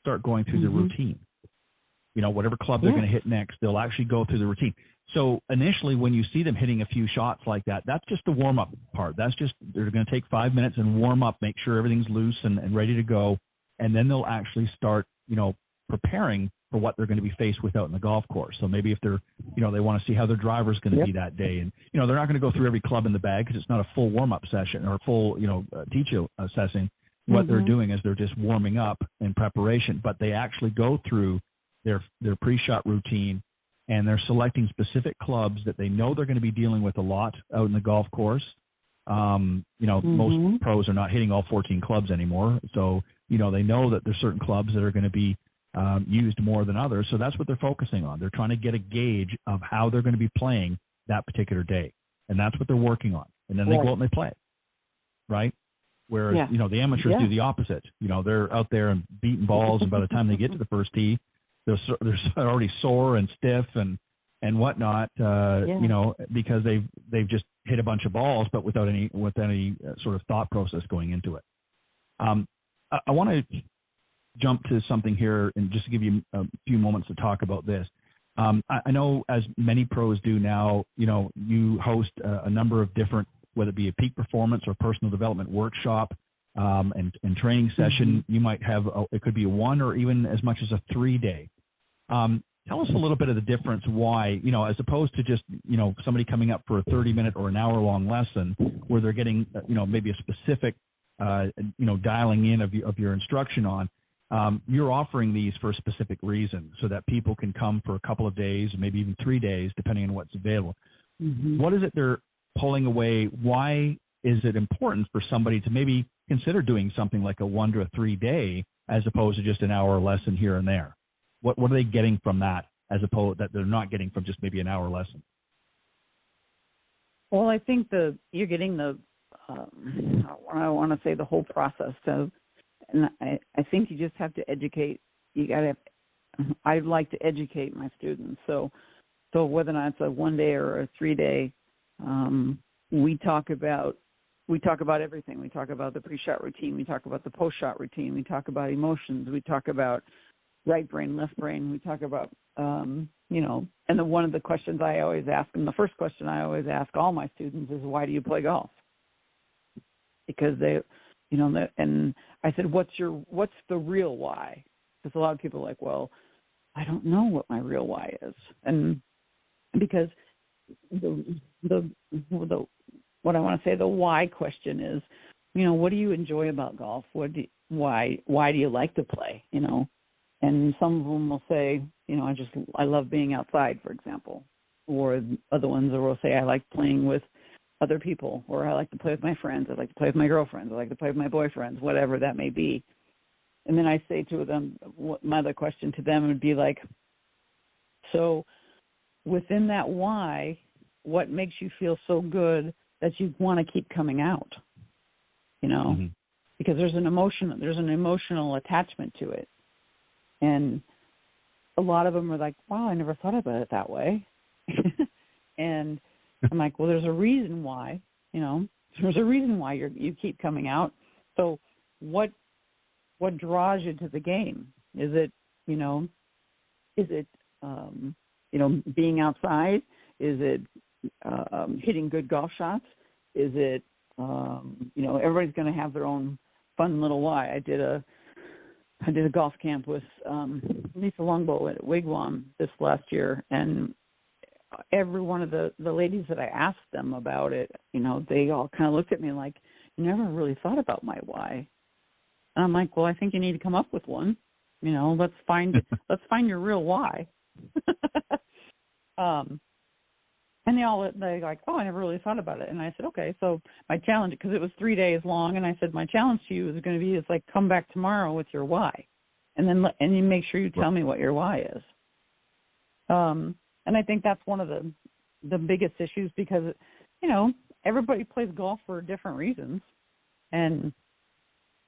start going through the routine. Whatever club they're going to hit next, they'll actually go through the routine. So initially, when you see them hitting a few shots like that, that's just the warm up part. That's just, they're going to take 5 minutes and warm up, make sure everything's loose and ready to go, and then they'll actually start, preparing for what they're going to be faced with out in the golf course. So maybe if they're, they want to see how their driver's going to be that day. And, they're not going to go through every club in the bag, because it's not a full warm-up session or a full, teacher session. What they're doing is they're just warming up in preparation, but they actually go through their pre-shot routine, and they're selecting specific clubs that they know they're going to be dealing with a lot out in the golf course. Most pros are not hitting all 14 clubs anymore. So, they know that there's certain clubs that are going to be used more than others. So that's what they're focusing on. They're trying to get a gauge of how they're going to be playing that particular day. And that's what they're working on. And then they go out and they play, right? Whereas, the amateurs do the opposite. They're out there and beating balls, and by the time they get to the first tee, they're already sore and stiff and whatnot, because they've just hit a bunch of balls, but without any sort of thought process going into it. I want to jump to something here and just to give you a few moments to talk about this. I know, as many pros do now, you host a number of different, whether it be a peak performance or personal development workshop and training session. You might have, it could be a 1 or even as much as a 3-day. Tell us a little bit of the difference, why, as opposed to just, somebody coming up for a 30-minute or an hour-long lesson where they're getting, maybe a specific, dialing in of your instruction on. You're offering these for a specific reason, so that people can come for a couple of days, maybe even 3 days, depending on what's available. What is it they're pulling away? Why is it important for somebody to maybe consider doing something like a 1 to a 3 day, as opposed to just an hour lesson here and there? What are they getting from that, as opposed that they're not getting from just maybe an hour lesson? Well, I think you're getting I want to say the whole process. So, and I think you just have to educate. I'd like to educate my students. So whether or not it's a 1 day or a 3 day, we talk about everything. We talk about the pre-shot routine. We talk about the post-shot routine. We talk about emotions. We talk about right brain, left brain. We talk about, and then one of the questions I always ask them, the first question I always ask all my students is, why do you play golf? Because they, and I said, what's the real why? Because a lot of people are like, well, I don't know what my real why is. And because what I want to say, the why question is, what do you enjoy about golf? Why do you like to play? And some of them will say, I love being outside, for example, or other ones will say, I like playing with other people, or I like to play with my friends, I like to play with my girlfriends, I like to play with my boyfriends, whatever that may be. And then I say to them, my other question to them would be like, so within that why, what makes you feel so good that you want to keep coming out? Because there's an emotional attachment to it. And a lot of them are like, wow, I never thought about it that way. And I'm like, well, there's a reason why, there's a reason why you keep coming out. So what draws you to the game? Is it being outside? Is it hitting good golf shots? Is it, everybody's going to have their own fun little why. I did a golf camp with Lisa Longbow at Wigwam this last year, and every one of the ladies that I asked them about it, they all kind of looked at me like, you never really thought about my why. And I'm like, well, I think you need to come up with one. Let's find your real why. And they're like, oh, I never really thought about it. And I said, okay, so my challenge, because it was 3 days long, and I said, my challenge to you is going to be, come back tomorrow with your why. And then you make sure you tell me what your why is. And I think that's one of the biggest issues because, everybody plays golf for different reasons. And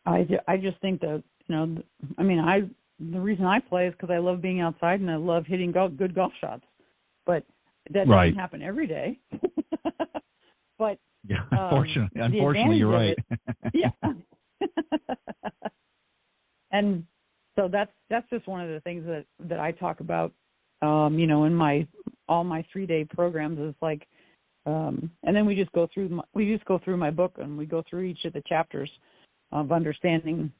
I just think that, the reason I play is because I love being outside and I love hitting good golf shots. But that doesn't happen every day. But yeah, unfortunately, you're right. Yeah. And so that's just one of the things that I talk about, in all my 3-day programs is like, and then we just go through my book and we go through each of the chapters of understanding.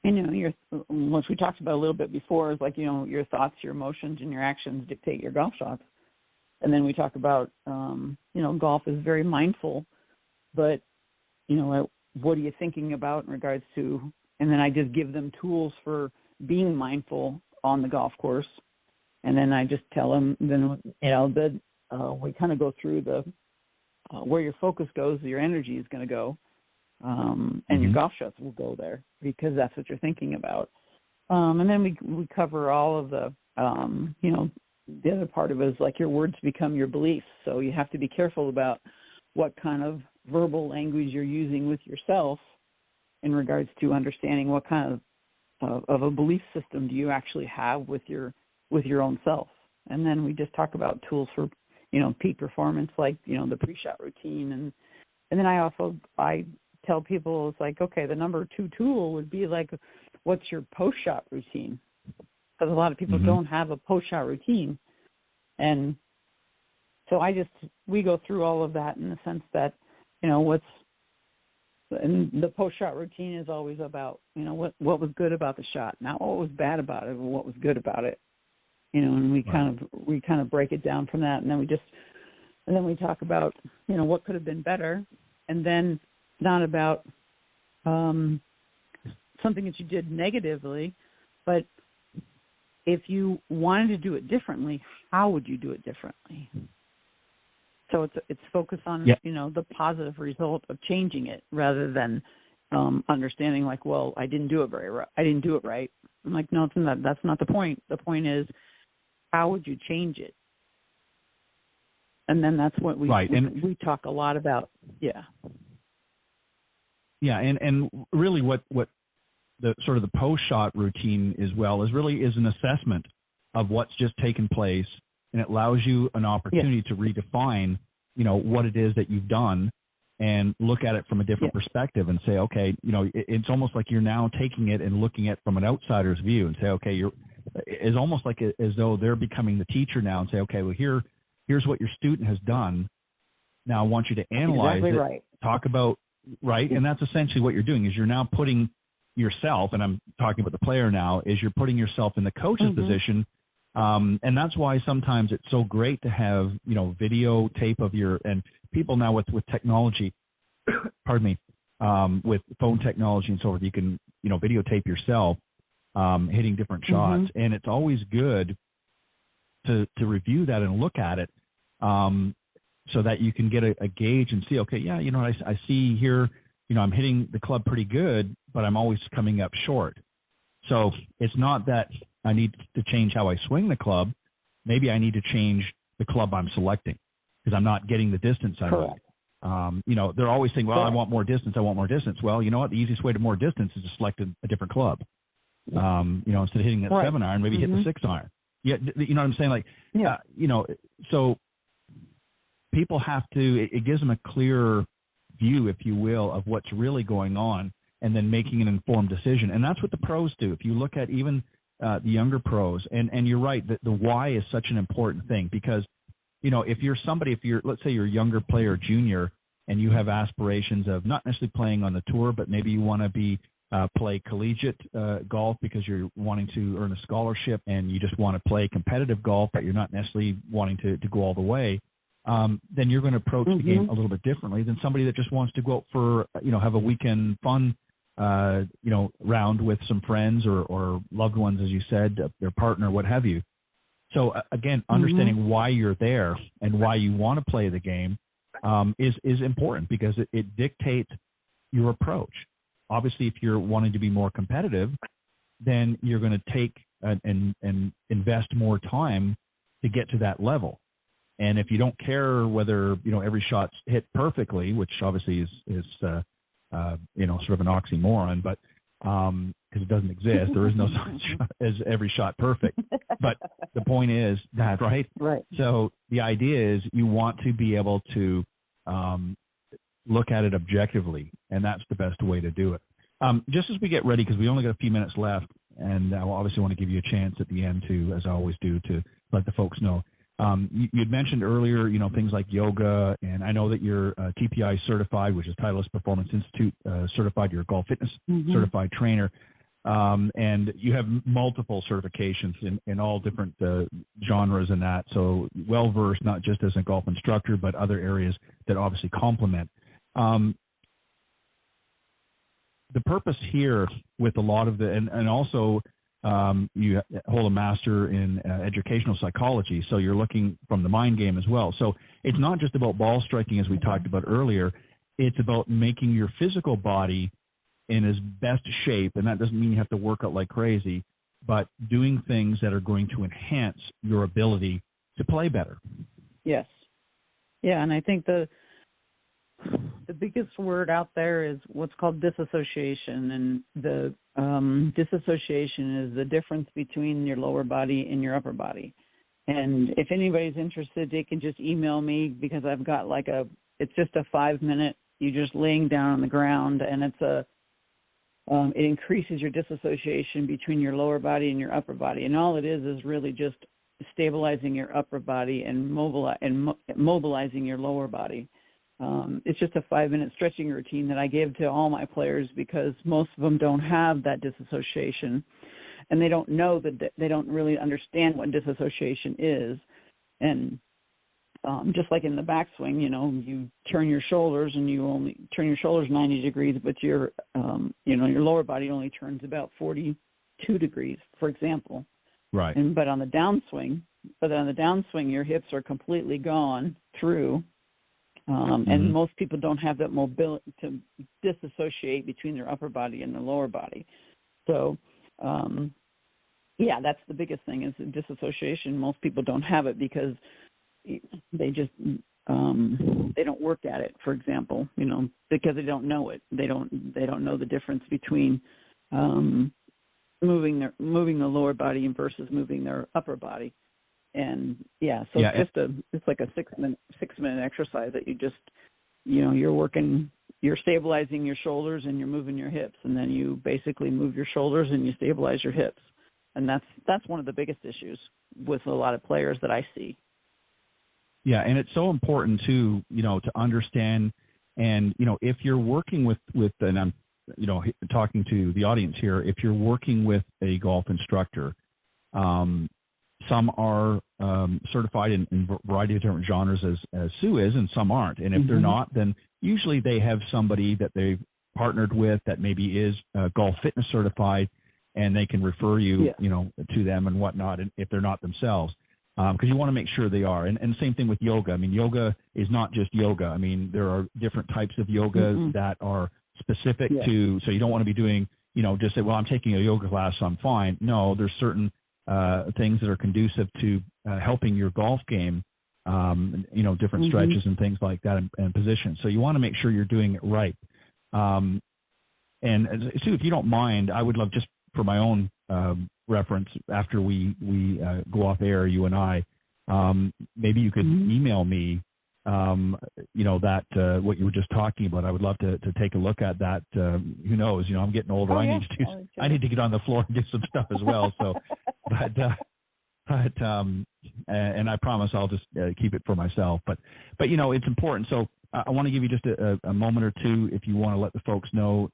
And once we talked about a little bit before, is like your thoughts, your emotions, and your actions dictate your golf shots. And then we talk about, golf is very mindful, but, what are you thinking about in regards to, and then I just give them tools for being mindful on the golf course. And then I just tell them, we kind of go through where your focus goes, your energy is going to go, and your golf shots will go there because that's what you're thinking about. And then we cover all of the, the other part of it is like your words become your beliefs. So you have to be careful about what kind of verbal language you're using with yourself in regards to understanding what kind of a belief system do you actually have with your own self. And then we just talk about tools for, peak performance, like, the pre-shot routine. And then I tell people, it's like, okay, the number 2 tool would be like, what's your post-shot routine? Because a lot of people don't have a post-shot routine. And so we go through all of that in the sense that, and the post-shot routine is always about, what was good about the shot, not what was bad about it, but what was good about it. And we kind of break it down from that. And then we talk about, what could have been better. And then not about something that you did negatively, but if you wanted to do it differently, how would you do it differently? So it's focused on, the positive result of changing it rather than understanding like, well, I didn't do it right. I'm like, no, that's not the point. The point is, how would you change it? And then that's what we talk a lot about. Yeah. Yeah. And really what the sort of the post-shot routine is an assessment of what's just taken place, and it allows you an opportunity to redefine, what it is that you've done and look at it from a different perspective and say, okay, it's almost like you're now taking it and looking at it from an outsider's view and say, okay, it's almost like as though they're becoming the teacher now and say, okay, well, here's what your student has done. Now I want you to analyze it, talk about, and that's essentially what you're doing is you're now putting yourself, and I'm talking about the player now, is you're putting yourself in the coach's position. And that's why sometimes it's so great to have, videotape of and people now with technology, pardon me, with phone technology and so forth, you can, videotape yourself hitting different shots. And it's always good to review that and look at it so that you can get a gauge and see, okay, yeah, I see here, I'm hitting the club pretty good, but I'm always coming up short. So it's not that I need to change how I swing the club. Maybe I need to change the club I'm selecting because I'm not getting the distance I want. They're always saying, well, I want more distance. Well, you know what? The easiest way to more distance is to select a different club. Instead of hitting that 7-iron, maybe hit the 6-iron. Yeah, you know what I'm saying? Like, so people have to, it gives them a clear view, if you will, of what's really going on and then making an informed decision. And that's what the pros do. If you look at even the younger pros, and you're right, the why is such an important thing because, if you're, let's say you're a younger player, junior, and you have aspirations of not necessarily playing on the tour, but maybe you want to play collegiate golf because you're wanting to earn a scholarship and you just want to play competitive golf, but you're not necessarily wanting to go all the way, then you're going to approach the game a little bit differently than somebody that just wants to go out for, have a weekend fun, round with some friends or loved ones, as you said, their partner, what have you. So again, understanding why you're there and why you want to play the game is important because it dictates your approach. Obviously, if you're wanting to be more competitive, then you're going to take and invest more time to get to that level. And if you don't care whether every shot's hit perfectly, which obviously is sort of an oxymoron, but because it doesn't exist, there is no such as every shot perfect. But the point is that right. So the idea is you want to be able to look at it objectively, and that's the best way to do it. Just as we get ready, because we only got a few minutes left, and I obviously want to give you a chance at the end to, as I always do, to let the folks know. You'd mentioned earlier, things like yoga, and I know that you're TPI certified, which is Titleist Performance Institute certified. You're a golf fitness certified trainer, and you have multiple certifications in all different genres and that. So well-versed, not just as a golf instructor, but other areas that obviously complement. The purpose here with a lot of and also you hold a master in educational psychology, so you're looking from the mind game as well. So it's not just about ball striking, as we talked about earlier. It's about making your physical body in as best shape, and that doesn't mean you have to work out like crazy, but doing things that are going to enhance your ability to play better. Yes. Yeah, and I think the biggest word out there is what's called disassociation, and the disassociation is the difference between your lower body and your upper body. And if anybody's interested, they can just email me because I've got it's just a 5-minute, you're just laying down on the ground, and it increases your disassociation between your lower body and your upper body. And all it is really just stabilizing your upper body and mobilizing your lower body. It's just a 5-minute stretching routine that I give to all my players because most of them don't have that disassociation, and they don't know that they don't really understand what disassociation is. And just like in the backswing, you turn your shoulders and you only turn your shoulders 90 degrees, but your lower body only turns about 42 degrees, for example. Right. But on the downswing, your hips are completely gone through. And most people don't have that mobility to disassociate between their upper body and their lower body. So, that's the biggest thing is disassociation. Most people don't have it because they just they don't work at it. For example, because they don't know it. They don't know the difference between moving the lower body versus moving their upper body. And it's like a 6-minute exercise that you just, you're stabilizing your shoulders and you're moving your hips, and then you basically move your shoulders and you stabilize your hips. And that's one of the biggest issues with a lot of players that I see. Yeah. And it's so important to understand, and, if you're working with, and I'm, talking to the audience here, if you're working with a golf instructor, some are certified in a variety of different genres as Sue is, and some aren't. And if they're not, then usually they have somebody that they've partnered with that maybe is golf fitness certified, and they can refer you, to them and whatnot, and if they're not themselves. Because you want to make sure they are. And same thing with yoga. I mean, yoga is not just yoga. I mean, there are different types of yoga that are specific to, so you don't want to be doing, just say, well, I'm taking a yoga class, so I'm fine. No, there's certain things that are conducive to helping your golf game, different stretches and things like that and positions. So you want to make sure you're doing it right. And Sue, if you don't mind, I would love, just for my own reference, after we go off air, you and I, maybe you could email me, that what you were just talking about. I would love to take a look at that. Who knows? I'm getting older. I need to get on the floor and do some stuff as well. So, and I promise I'll just keep it for myself. But it's important. So I want to give you just a moment or two if you want to let the folks know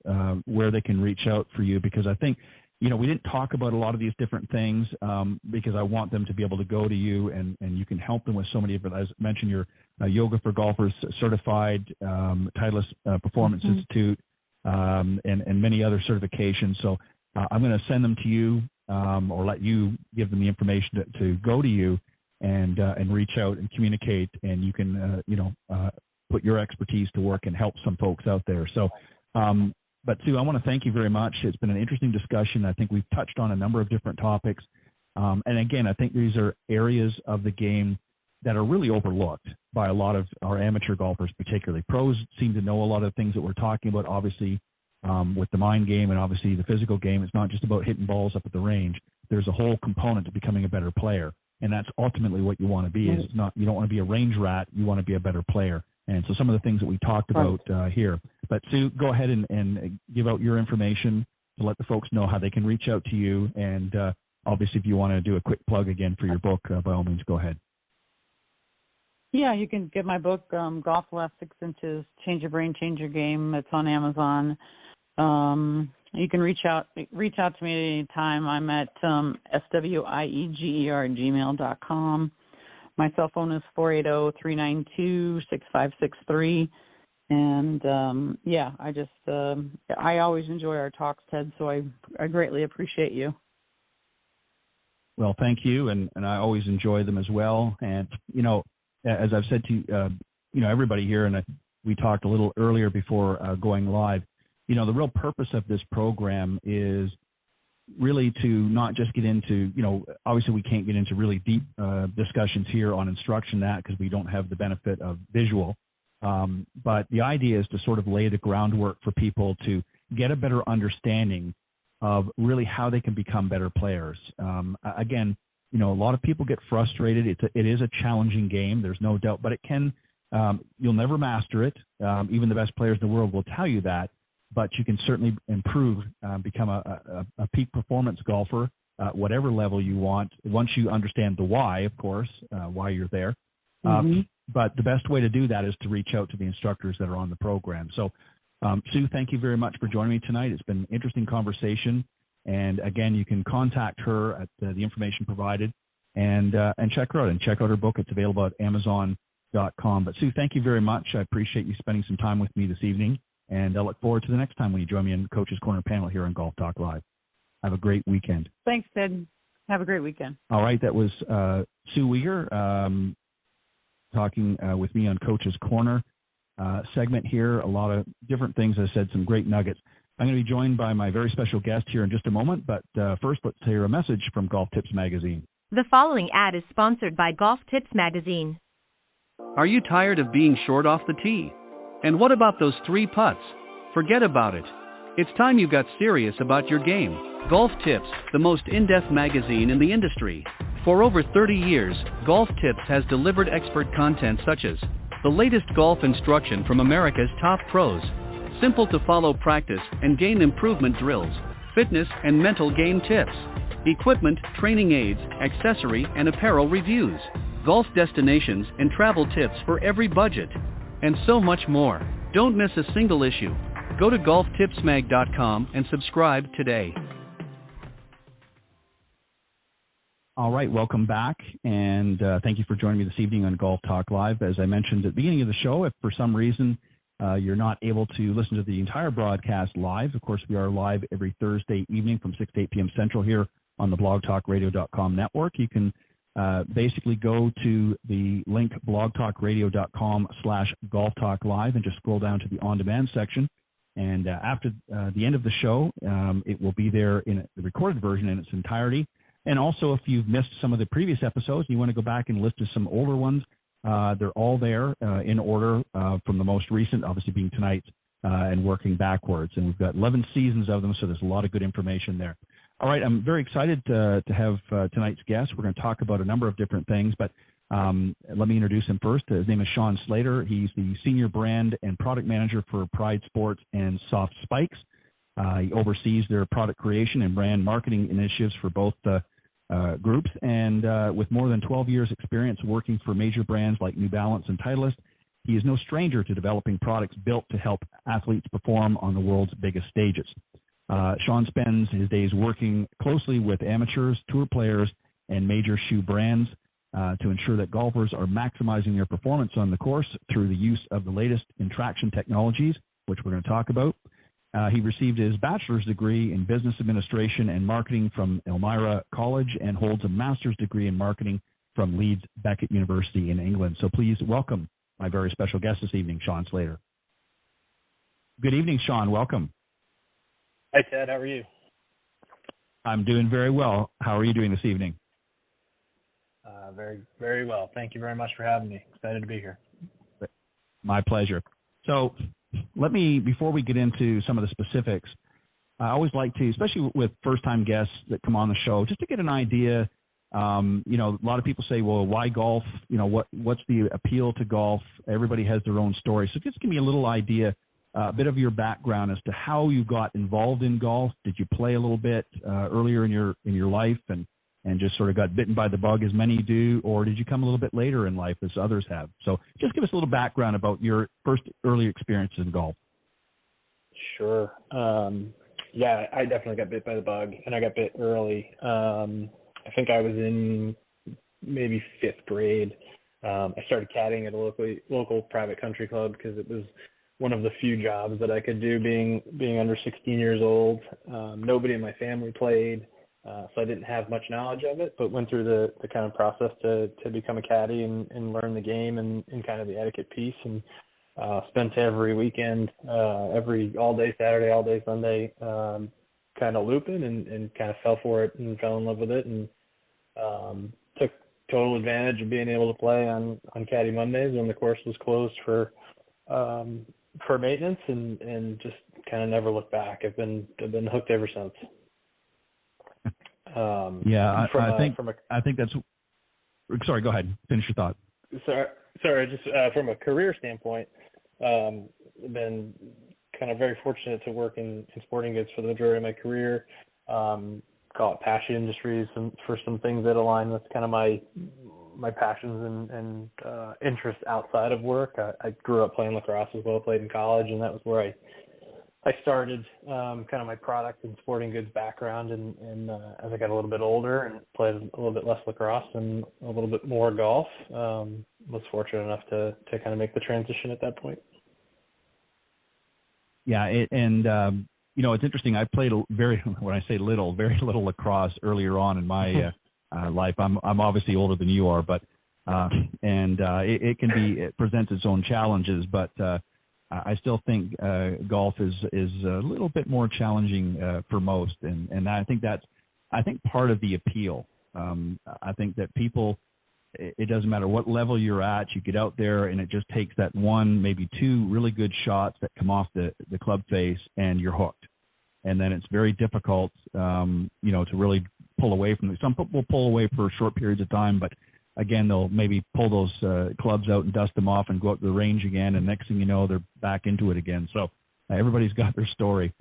where they can reach out for you, because I think, we didn't talk about a lot of these different things because I want them to be able to go to you and you can help them with so many different, as mentioned, your Yoga for Golfers certified, Titleist Performance Institute, and many other certifications. So I'm going to send them to you or let you give them the information to go to you and reach out and communicate, and you can, put your expertise to work and help some folks out there. So, but Sue, I want to thank you very much. It's been an interesting discussion. I think we've touched on a number of different topics. And again, I think these are areas of the game that are really overlooked by a lot of our amateur golfers, particularly. Pros seem to know a lot of things that we're talking about, obviously, with the mind game and obviously the physical game. It's not just about hitting balls up at the range. There's a whole component to becoming a better player. And that's ultimately what you want to be. It's not, you don't want to be a range rat. You want to be a better player. And so some of the things that we talked about here. But Sue, go ahead and give out your information to let the folks know how they can reach out to you. And obviously, if you want to do a quick plug again for your book, by all means, go ahead. Yeah, you can get my book, Golf Last 6 Inches, Change Your Brain, Change Your Game. It's on Amazon. You can reach out to me at any time. I'm at swieger@gmail.com. My cell phone is 480-392-6563. And, I always enjoy our talks, Ted, so I greatly appreciate you. Well, thank you, and I always enjoy them as well. And, as I've said to everybody here, and we talked a little earlier before going live, the real purpose of this program is really to not just get into, obviously we can't get into really deep discussions here on instruction because we don't have the benefit of visual. But the idea is to sort of lay the groundwork for people to get a better understanding of really how they can become better players. Again, a lot of people get frustrated. It is a challenging game. There's no doubt, but it can, you'll never master it. Even the best players in the world will tell you that. But you can certainly improve, become a peak performance golfer, whatever level you want, once you understand the why, of course, why you're there. But the best way to do that is to reach out to the instructors that are on the program. So, Sue, thank you very much for joining me tonight. It's been an interesting conversation. And, again, you can contact her at the information provided and check her out. And check out her book. It's available at Amazon.com. But, Sue, thank you very much. I appreciate you spending some time with me this evening. And I look forward to the next time when you join me in the Coach's Corner panel here on Golf Talk Live. Have a great weekend. Thanks, Ted. Have a great weekend. All right. That was Sue Weger talking with me on Coach's Corner segment here. A lot of different things. I said some great nuggets. I'm going to be joined by my very special guest here in just a moment. But first, let's hear a message from Golf Tips Magazine. The following ad is sponsored by Golf Tips Magazine. Are you tired of being short off the tee? And what about those 3 putts? Forget about it. It's time you got serious about your game. Golf Tips, the most in-depth magazine in the industry. For over 30 years, Golf Tips has delivered expert content such as the latest golf instruction from America's top pros, simple-to-follow practice and game improvement drills, fitness and mental game tips, equipment, training aids, accessory and apparel reviews, golf destinations and travel tips for every budget, and so much more. Don't miss a single issue. Go to golftipsmag.com and subscribe today. All right, welcome back, and thank you for joining me this evening on Golf Talk Live. As I mentioned at the beginning of the show, if for some reason you're not able to listen to the entire broadcast live, of course, we are live every Thursday evening from 6 to 8 p.m. Central here on the blogtalkradio.com network. You can basically go to the link blogtalkradio.com/golftalklive and just scroll down to the on-demand section. And after the end of the show, it will be there in the recorded version in its entirety. And also, if you've missed some of the previous episodes and you want to go back and listen to some older ones, they're all there in order from the most recent, obviously being tonight, and working backwards. And we've got 11 seasons of them, so there's a lot of good information there. All right, I'm very excited to have tonight's guest. We're going to talk about a number of different things, but let me introduce him first. His name is Sean Slater. He's the Senior Brand and Product Manager for PrideSports and Softspikes. He oversees their product creation and brand marketing initiatives for both groups, and with more than 12 years experience working for major brands like New Balance and Titleist, he is no stranger to developing products built to help athletes perform on the world's biggest stages. Sean spends his days working closely with amateurs, tour players, and major shoe brands to ensure that golfers are maximizing their performance on the course through the use of the latest in traction technologies, which we're going to talk about. He received his bachelor's degree in business administration and marketing from Elmira College and holds a master's degree in marketing from Leeds Beckett University in England. So please welcome my very special guest this evening, Sean Slater. Good evening, Sean. Welcome. Hi, Ted. How are you? I'm doing very well. How are you doing this evening? Very, very well. Thank you very much for having me. Excited to be here. My pleasure. So before we get into some of the specifics, I always like to, especially with first-time guests that come on the show, just to get an idea. A lot of people say, well, why golf? What's the appeal to golf? Everybody has their own story. So just give me a little idea, a bit of your background as to how you got involved in golf. Did you play a little bit earlier in your life and just sort of got bitten by the bug as many do, or did you come a little bit later in life as others have? So just give us a little background about your first early experiences in golf. Sure. Yeah, I definitely got bit by the bug, and I got bit early. I think I was in maybe 5th grade. I started caddying at a local private country club because it was one of the few jobs that I could do being under 16 years old. Nobody in my family played. So I didn't have much knowledge of it, but went through the kind of process to become a caddy and learn the game and kind of the etiquette piece, and spent every weekend, all day Saturday, all day Sunday, kind of looping and kind of fell for it and fell in love with it, and took total advantage of being able to play on Caddy Mondays when the course was closed for maintenance, and just kind of never looked back. I've been hooked ever since. I think that's. Sorry, go ahead. Finish your thought. Sorry. Just from a career standpoint, been kind of very fortunate to work in sporting goods for the majority of my career. Call it passion industries for some things that align with kind of my passions and interests outside of work. I grew up playing lacrosse as well, played in college, and that was where I started kind of my product and sporting goods background, and as I got a little bit older and played a little bit less lacrosse and a little bit more golf, was fortunate enough to kind of make the transition at that point. Yeah, it's interesting. I played very little lacrosse earlier on in my life. I'm obviously older than you are, but it presents its own challenges, but I still think golf is a little bit more challenging for most, and I think part of the appeal. I think that people, it doesn't matter what level you're at, you get out there and it just takes that one, maybe two really good shots that come off the club face and you're hooked. And then it's very difficult, to really pull away from it. Some people will pull away for short periods of time, but again, they'll maybe pull those clubs out and dust them off and go out to the range again, and next thing you know, they're back into it again. So everybody's got their story.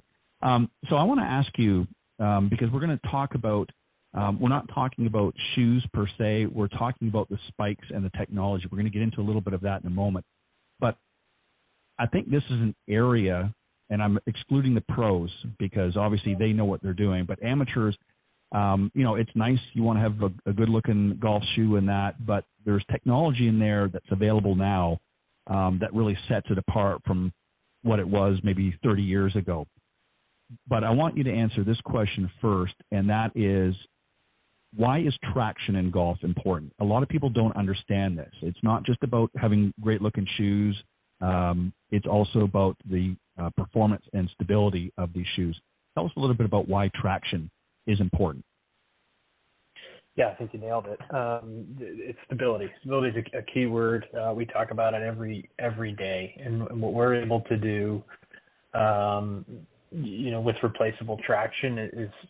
So I want to ask you, because we're going to talk about, we're not talking about shoes per se, we're talking about the spikes and the technology. We're going to get into a little bit of that in a moment. But I think this is an area, and I'm excluding the pros because obviously they know what they're doing, but amateurs, it's nice. You want to have a good-looking golf shoe in that, but there's technology in there that's available now that really sets it apart from what it was maybe 30 years ago. But I want you to answer this question first, and that is, why is traction in golf important? A lot of people don't understand this. It's not just about having great-looking shoes. It's also about the performance and stability of these shoes. Tell us a little bit about why traction is important. Yeah, I think you nailed it. It's stability. Stability is a key word. We talk about it every day, and what we're able to do, with replaceable traction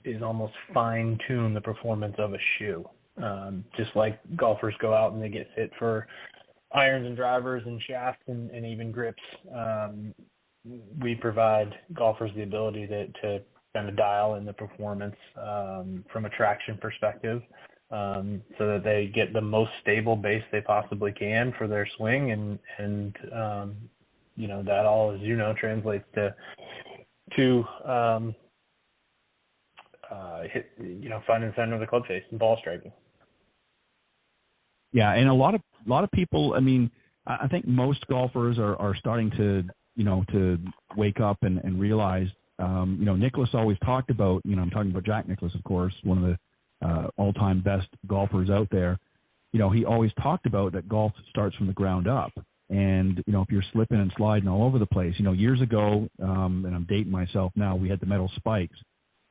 is almost fine tune the performance of a shoe. Just like golfers go out and they get fit for irons and drivers and shafts and even grips, we provide golfers the ability to kind of dial in the performance from a traction perspective, so that they get the most stable base they possibly can for their swing, and that all, as translates to front and center of the club face and ball striking. Yeah, and a lot of people. I mean, I think most golfers are starting to wake up and realize. Nicklaus always talked about. I'm talking about Jack Nicklaus, of course, one of the all-time best golfers out there. He always talked about that golf starts from the ground up. And, if you're slipping and sliding all over the place, years ago, and I'm dating myself now, we had the metal spikes,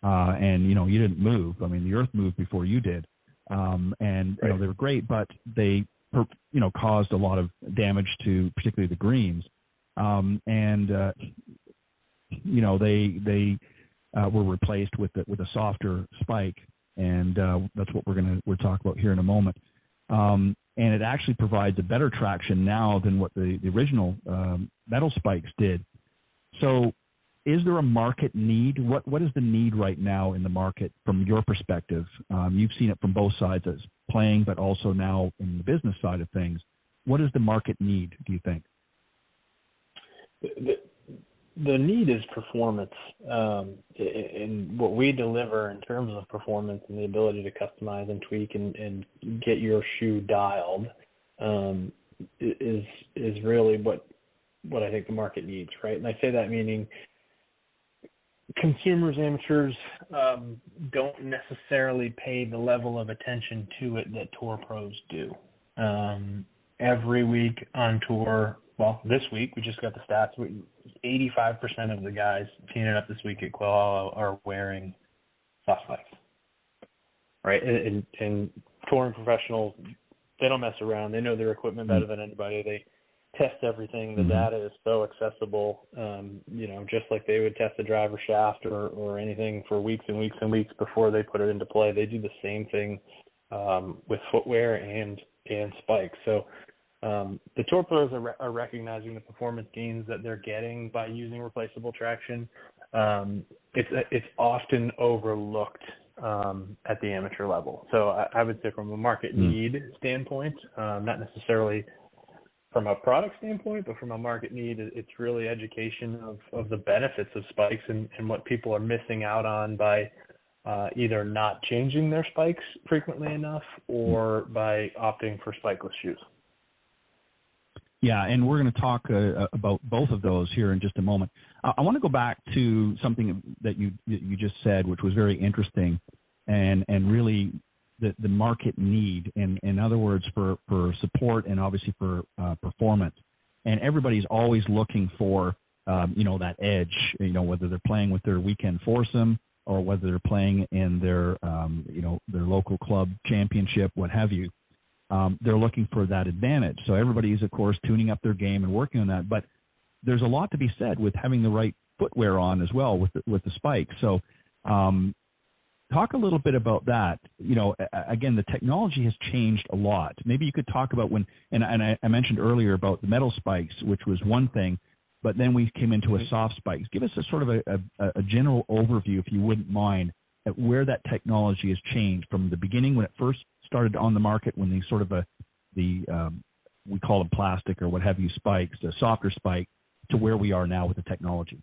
and, you didn't move. I mean, the earth moved before you did. And, they were great, but they, caused a lot of damage to particularly the greens. They were replaced with a softer spike. And that's what we'll talk about here in a moment. And it actually provides a better traction now than what the original metal spikes did. So is there a market need? What is the need right now in the market from your perspective? You've seen it from both sides as playing, but also now in the business side of things. What is the market need, do you think? The need is performance, and what we deliver in terms of performance and the ability to customize and tweak and get your shoe dialed is really what I think the market needs, right? And I say that meaning consumers, amateurs don't necessarily pay the level of attention to it that tour pros do. Every week on tour, well, this week we just got the stats. 85% of the guys teeing it up this week at Quail are wearing Softspikes, right? And touring professionals, they don't mess around. They know their equipment better than anybody. They test everything. The data is so accessible, just like they would test a driver shaft or anything for weeks and weeks and weeks before they put it into play. They do the same thing with footwear and spikes. So the tour pros are recognizing the performance gains that they're getting by using replaceable traction. It's often overlooked at the amateur level. So I would say from a market need standpoint, not necessarily from a product standpoint, but from a market need, it's really education of the benefits of spikes and what people are missing out on by either not changing their spikes frequently enough or by opting for spikeless shoes. Yeah, and we're going to talk about both of those here in just a moment. I want to go back to something that you just said, which was very interesting, and really the market need, in other words, for support and obviously for performance. And everybody's always looking for, that edge, whether they're playing with their weekend foursome or whether they're playing in their local club championship, what have you. They're looking for that advantage. So everybody's, of course, tuning up their game and working on that. But there's a lot to be said with having the right footwear on as well with the spikes. So talk a little bit about that. Again, the technology has changed a lot. Maybe you could talk about I mentioned earlier about the metal spikes, which was one thing, but then we came into a soft spikes. Give us a sort of a general overview, if you wouldn't mind, at where that technology has changed from the beginning when it first started on the market, when they sort of we call them plastic or what have you spikes, a softer spike, to where we are now with the technology.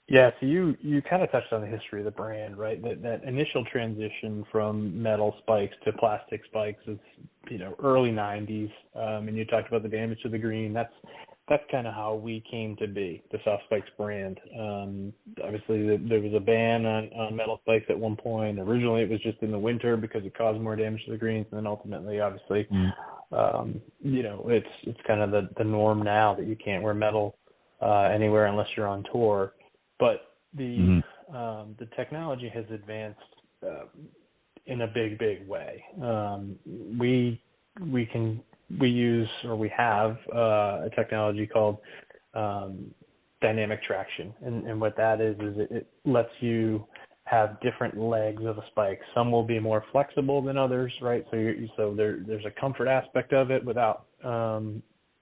Yeah, so you kind of touched on the history of the brand, right? That initial transition from metal spikes to plastic spikes is, early 90s, and you talked about the damage to the green. that's kind of how we came to be, the Softspikes brand. Obviously, there was a ban on metal spikes at one point. Originally, it was just in the winter because it caused more damage to the greens, and then ultimately, obviously, it's kind of the norm now that you can't wear metal anywhere unless you're on tour. But the technology has advanced in a big way. We have a technology called dynamic traction, and what that is it lets you have different legs of a spike. Some will be more flexible than others, right? So there's a comfort aspect of it without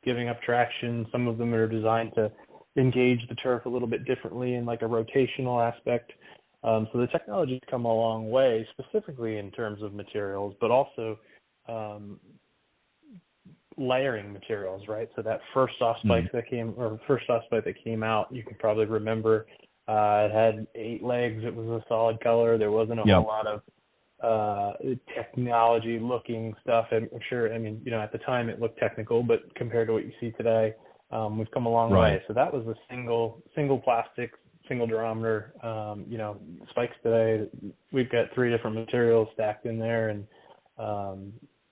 giving up traction. Some of them are designed to engage the turf a little bit differently in like a rotational aspect. So the technology's come a long way, specifically in terms of materials, but also layering materials, right? So that first Softspike that came out, you can probably remember, it had 8 legs. It was a solid color. There wasn't a whole lot of technology looking stuff. I'm sure, at the time it looked technical, but compared to what you see today, we've come a long way. So that was a single plastic, single durometer, spikes today. We've got 3 different materials stacked in there, and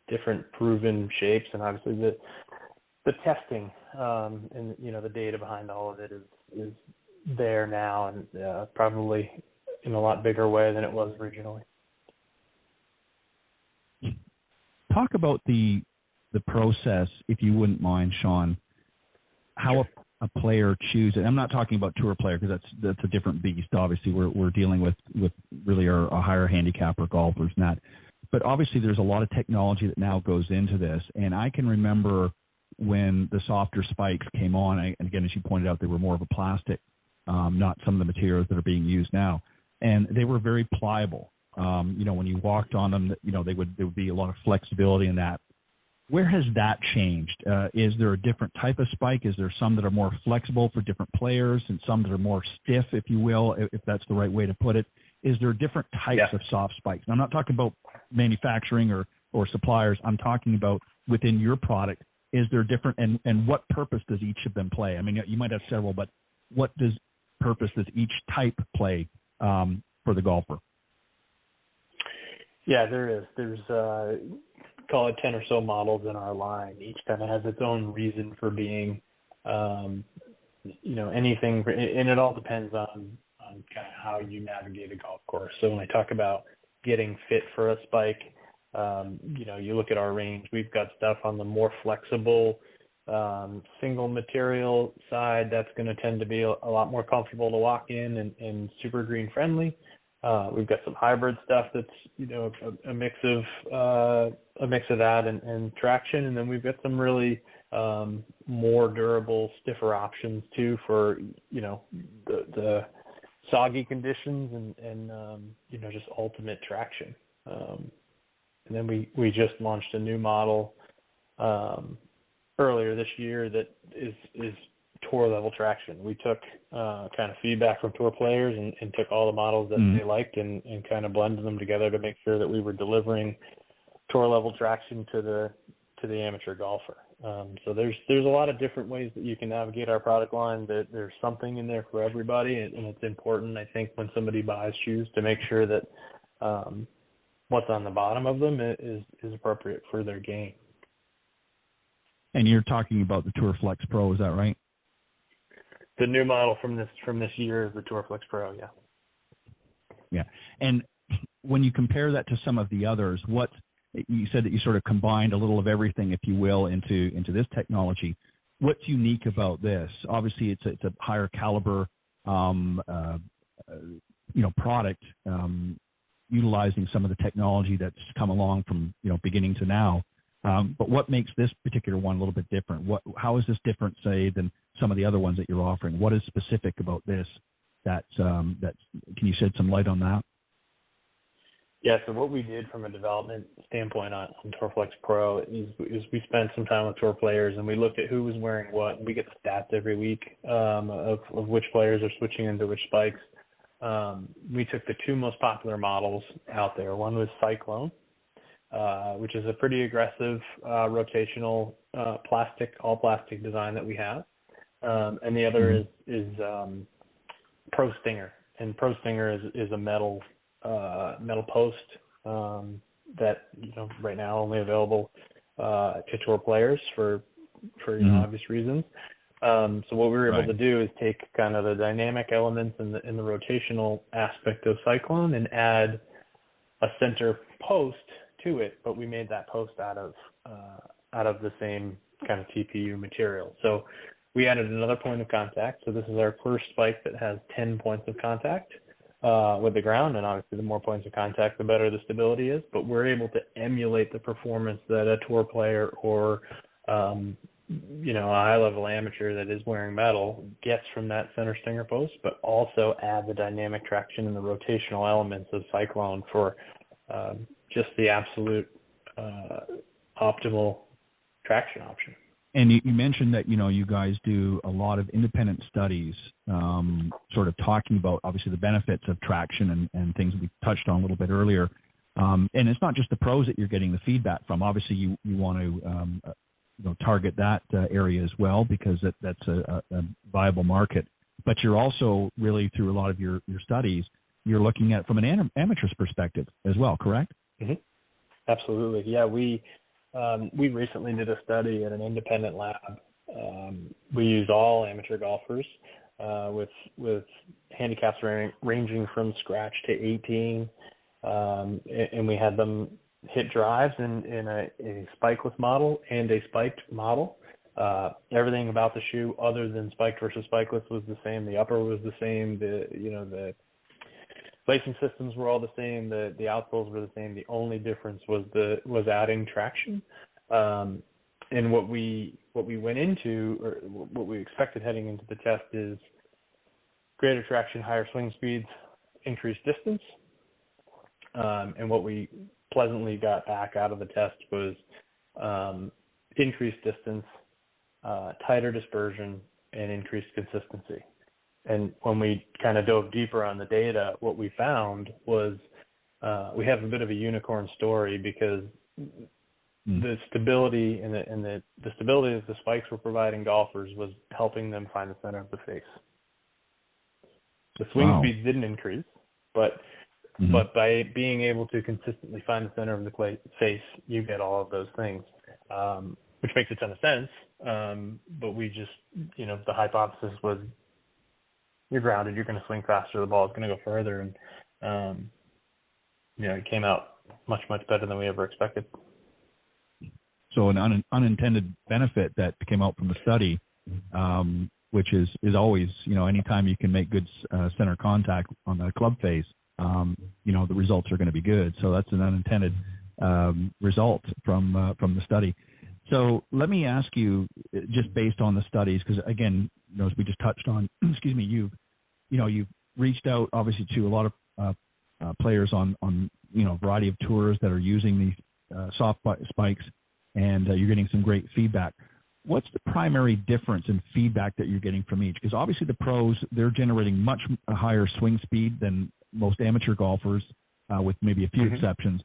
different proven shapes, and obviously the testing and the data behind all of it is there now, and probably in a lot bigger way than it was originally. Talk about the process, if you wouldn't mind, Sean. How a player chooses. I'm not talking about tour player because that's a different beast. Obviously, we're dealing with really our higher handicapper golfers and that. But obviously, there's a lot of technology that now goes into this. And I can remember when the softer spikes came on, and again, as you pointed out, they were more of a plastic, not some of the materials that are being used now. And they were very pliable. When you walked on them, there would be a lot of flexibility in that. Where has that changed? Is there a different type of spike? Is there some that are more flexible for different players and some that are more stiff, if you will, if that's the right way to put it? Is there different types of soft spikes? And I'm not talking about manufacturing or suppliers. I'm talking about within your product. Is there different, and what purpose does each of them play? I mean, you might have several, but what purpose does each type play for the golfer? Yeah, there is. There's call it 10 or so models in our line. Each kind of has its own reason for being, anything, and it all depends on kind of how you navigate a golf course. So when I talk about getting fit for a spike, you look at our range, we've got stuff on the more flexible single material side that's going to tend to be a lot more comfortable to walk in and super green friendly. We've got some hybrid stuff that's a mix of that and traction, and then we've got some really more durable, stiffer options too for the soggy conditions and just ultimate traction. And then we just launched a new model earlier this year that is tour level traction. We took kind of feedback from tour players and took all the models that they liked and kind of blended them together to make sure that we were delivering tour level traction to the amateur golfer. So there's a lot of different ways that you can navigate our product line. There's something in there for everybody, and it's important, I think, when somebody buys shoes to make sure that what's on the bottom of them is appropriate for their game. And you're talking about the Tour Flex Pro, is that right? The new model from this year is the Tour Flex Pro, yeah. Yeah. And when you compare that to some of the others, you said that you sort of combined a little of everything, if you will, into this technology. What's unique about this? Obviously, it's a higher caliber, product, utilizing some of the technology that's come along from beginning to now. But what makes this particular one a little bit different? How is this different, say, than some of the other ones that you're offering? What is specific about this? Can you shed some light on that? Yeah, so what we did from a development standpoint on TourFlex Pro is we spent some time with tour players and we looked at who was wearing what. And we get the stats every week of which players are switching into which spikes. We took the 2 most popular models out there. One was Cyclone, which is a pretty aggressive rotational all plastic design that we have. and the other is Pro Stinger. And Pro Stinger is a metal post that right now only available to tour players for obvious reasons. So what we were able to do is take kind of the dynamic elements and the rotational aspect of Cyclone and add a center post to it, but we made that post out of the same kind of TPU material. So we added another point of contact. So this is our first spike that has 10 points of contact with the ground, and obviously the more points of contact, the better the stability is. But we're able to emulate the performance that a tour player or a high-level amateur that is wearing metal gets from that center stinger post, but also add the dynamic traction and the rotational elements of Cyclone for just the absolute optimal traction option. And you mentioned that, you guys do a lot of independent studies sort of talking about, obviously, the benefits of traction and things we touched on a little bit earlier. And it's not just the pros that you're getting the feedback from. Obviously, you want to target that area as well, because that's a viable market. But you're also really, through a lot of your studies, you're looking at from an amateur's perspective as well, correct? Mm-hmm. Absolutely. Yeah, we recently did a study at an independent lab. We used all amateur golfers with handicaps ranging from scratch to 18, and we had them hit drives in a spikeless model and a spiked model. Everything about the shoe other than spiked versus spikeless was the same. The upper was the same. The lacing systems were all the same. The outsoles were the same. The only difference was adding traction. And what we went into, or what we expected heading into the test, is greater traction, higher swing speeds, increased distance. And what we pleasantly got back out of the test was increased distance, tighter dispersion, and increased consistency. And when we kind of dove deeper on the data, what we found was we have a bit of a unicorn story, because the stability and the stability that the spikes were providing golfers was helping them find the center of the face. The swing speeds didn't increase, but by being able to consistently find the center of the face, you get all of those things, which makes a ton of sense. But we just, the hypothesis was, you're grounded, you're going to swing faster, the ball is going to go further, and it came out much, much better than we ever expected. So an unintended benefit that came out from the study, which is always, anytime you can make good center contact on the club face, the results are going to be good. So that's an unintended result from the study. So let me ask you, just based on the studies, because again, as we just touched on, you've reached out obviously to a lot of players on a variety of tours that are using these soft spikes, and you're getting some great feedback. What's the primary difference in feedback that you're getting from each? Because obviously the pros, they're generating much higher swing speed than most amateur golfers, with maybe a few exceptions.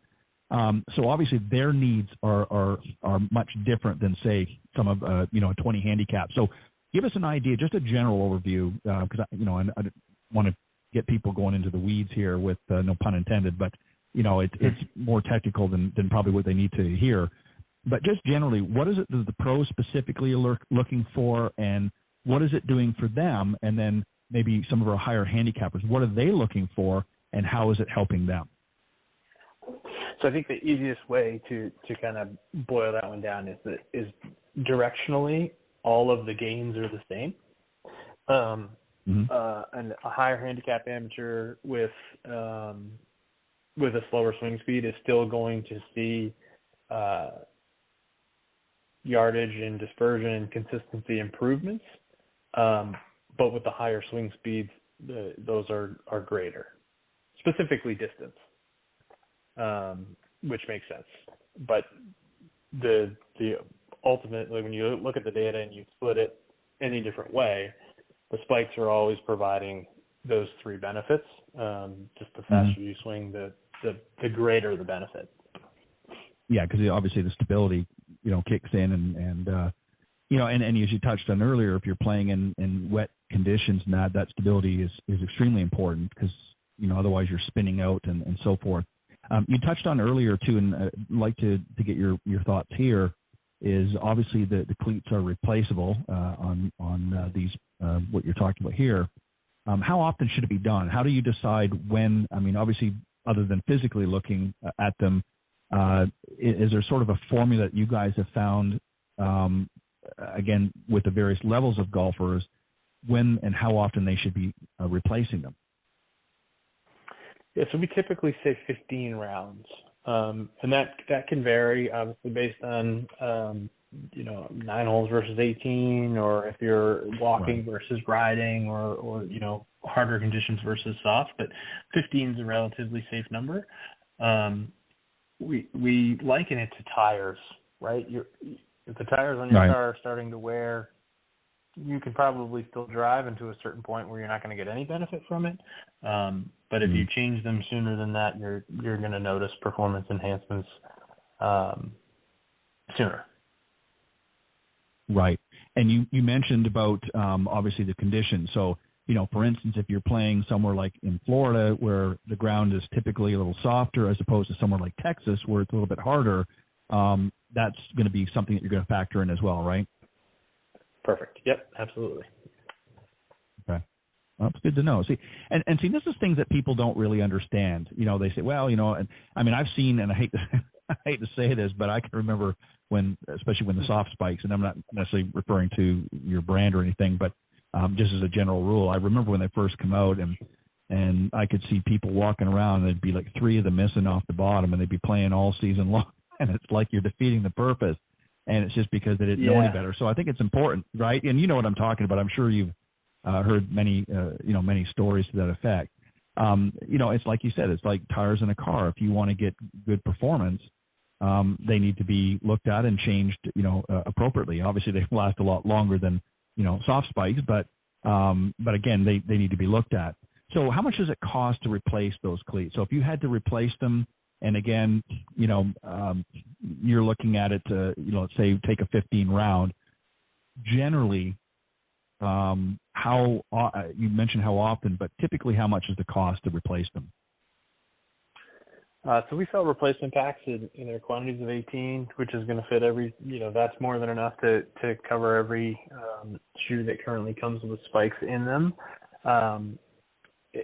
So obviously their needs are much different than, say, some of a 20 handicap. So give us an idea, just a general overview, because I don't want to get people going into the weeds here with no pun intended, but it's more technical than probably what they need to hear. But just generally, what is it that the pros specifically are looking for, and what is it doing for them? And then maybe some of our higher handicappers, what are they looking for, and how is it helping them? So I think the easiest way to kind of boil that one down is directionally, all of the gains are the same. And a higher handicap amateur with a slower swing speed is still going to see yardage and dispersion and consistency improvements, but with the higher swing speeds, those are greater, specifically distance, which makes sense. But the ultimately, when you look at the data and you split it any different way, the spikes are always providing those three benefits. Just the faster you swing, the greater the benefit. Yeah, because obviously the stability, kicks in, and and as you touched on earlier, if you're playing in wet conditions, and that stability is extremely important because, otherwise you're spinning out and so forth. You touched on earlier too, and I'd like to get your thoughts here, is obviously the cleats are replaceable on these, what you're talking about here. How often should it be done? How do you decide when? I mean, obviously, other than physically looking at them, is there sort of a formula that you guys have found, again, with the various levels of golfers, when and how often they should be replacing them? Yeah, so we typically say 15 rounds, and that can vary, obviously, based on 9 holes versus 18, or if you're walking versus riding, or harder conditions versus soft. But 15 is a relatively safe number. We liken it to tires, right? If the tires on your car are starting to wear, you can probably still drive into a certain point where you're not going to get any benefit from it. But if you change them sooner than that, you're going to notice performance enhancements sooner. Right. And you mentioned about obviously the conditions. So, for instance, if you're playing somewhere like in Florida where the ground is typically a little softer as opposed to somewhere like Texas where it's a little bit harder, that's going to be something that you're going to factor in as well, right? Perfect. Yep, absolutely. Okay. Well, that's good to know. See, and see, this is things that people don't really understand. They say, well, and I mean, I've seen, and I hate to say this, but I can remember especially when the Softspikes, and I'm not necessarily referring to your brand or anything, but just as a general rule, I remember when they first come out, and I could see people walking around, and there'd be like 3 of them missing off the bottom, and they'd be playing all season long, and it's like you're defeating the purpose, and it's just because they didn't know any better. So I think it's important, right? And you know what I'm talking about. I'm sure you've heard many stories to that effect. It's like you said, it's like tires in a car. If you want to get good performance, they need to be looked at and changed, appropriately. Obviously, they last a lot longer than, Softspikes, but again, they need to be looked at. So how much does it cost to replace those cleats? So if you had to replace them, and again, you're looking at it to, let's say take a 15 round, generally, you mentioned how often, but typically how much is the cost to replace them? So we sell replacement packs in their quantities of 18, which is going to fit every, that's more than enough to cover every shoe that currently comes with spikes in them.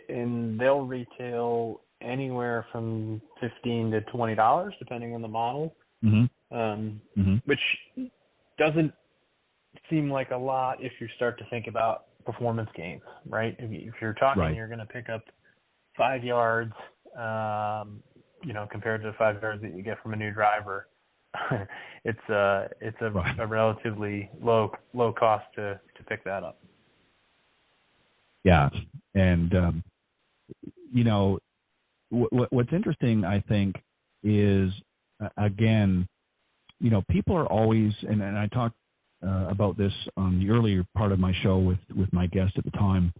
And they'll retail anywhere from $15 to $20, depending on the model, which doesn't seem like a lot if you start to think about performance gains, right? If you're talking, you're going to pick up 5 yards, compared to the 5 yards that you get from a new driver, it's a relatively low cost to pick that up. Yeah, and what's interesting, I think, is again, people are always, and I talked about this on the earlier part of my show with my guest at the time.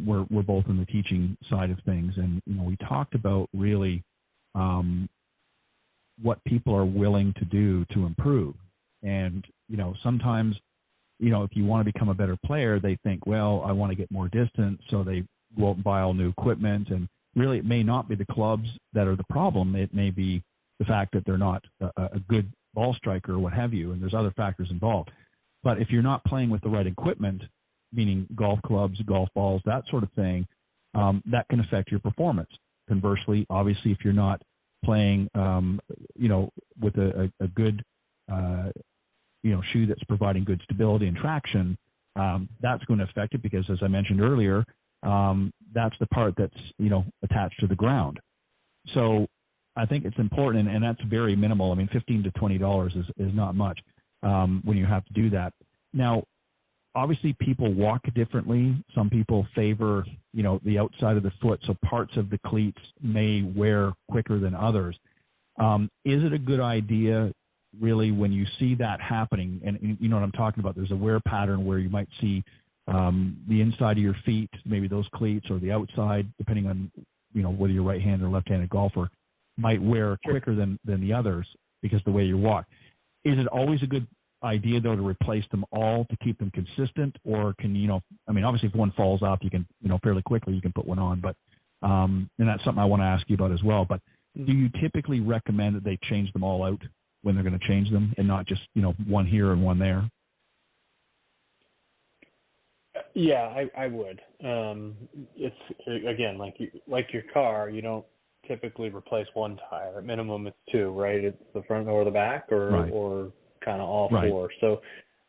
We're both in the teaching side of things, and we talked about really what people are willing to do to improve. And sometimes if you want to become a better player, they think, well, I want to get more distance, so they go out and buy all new equipment. And really, it may not be the clubs that are the problem. It may be the fact that they're not a good ball striker or what have you, and there's other factors involved. But if you're not playing with the right equipment, meaning golf clubs, golf balls, that sort of thing, that can affect your performance. Conversely, obviously, if you're not playing, with a good, shoe that's providing good stability and traction, that's going to affect it because, as I mentioned earlier, that's the part that's, attached to the ground. So I think it's important, and that's very minimal. I mean, $15 to $20 is not much when you have to do that. Now, obviously, people walk differently. Some people favor, the outside of the foot, so parts of the cleats may wear quicker than others. Is it a good idea, really, when you see that happening, and you know what I'm talking about, there's a wear pattern where you might see the inside of your feet, maybe those cleats, or the outside, depending on, whether you're right-handed or left-handed golfer, might wear quicker than the others because the way you walk. Is it always a good idea, though, to replace them all to keep them consistent, or can obviously if one falls off, you can fairly quickly you can put one on, but and that's something I want to ask you about as well. But do you typically recommend that they change them all out when they're going to change them, and not just one here and one there? Yeah, I would. It's again like your car. You don't typically replace one tire. At minimum, it's two, right? It's the front or the back, or kind of all four. So,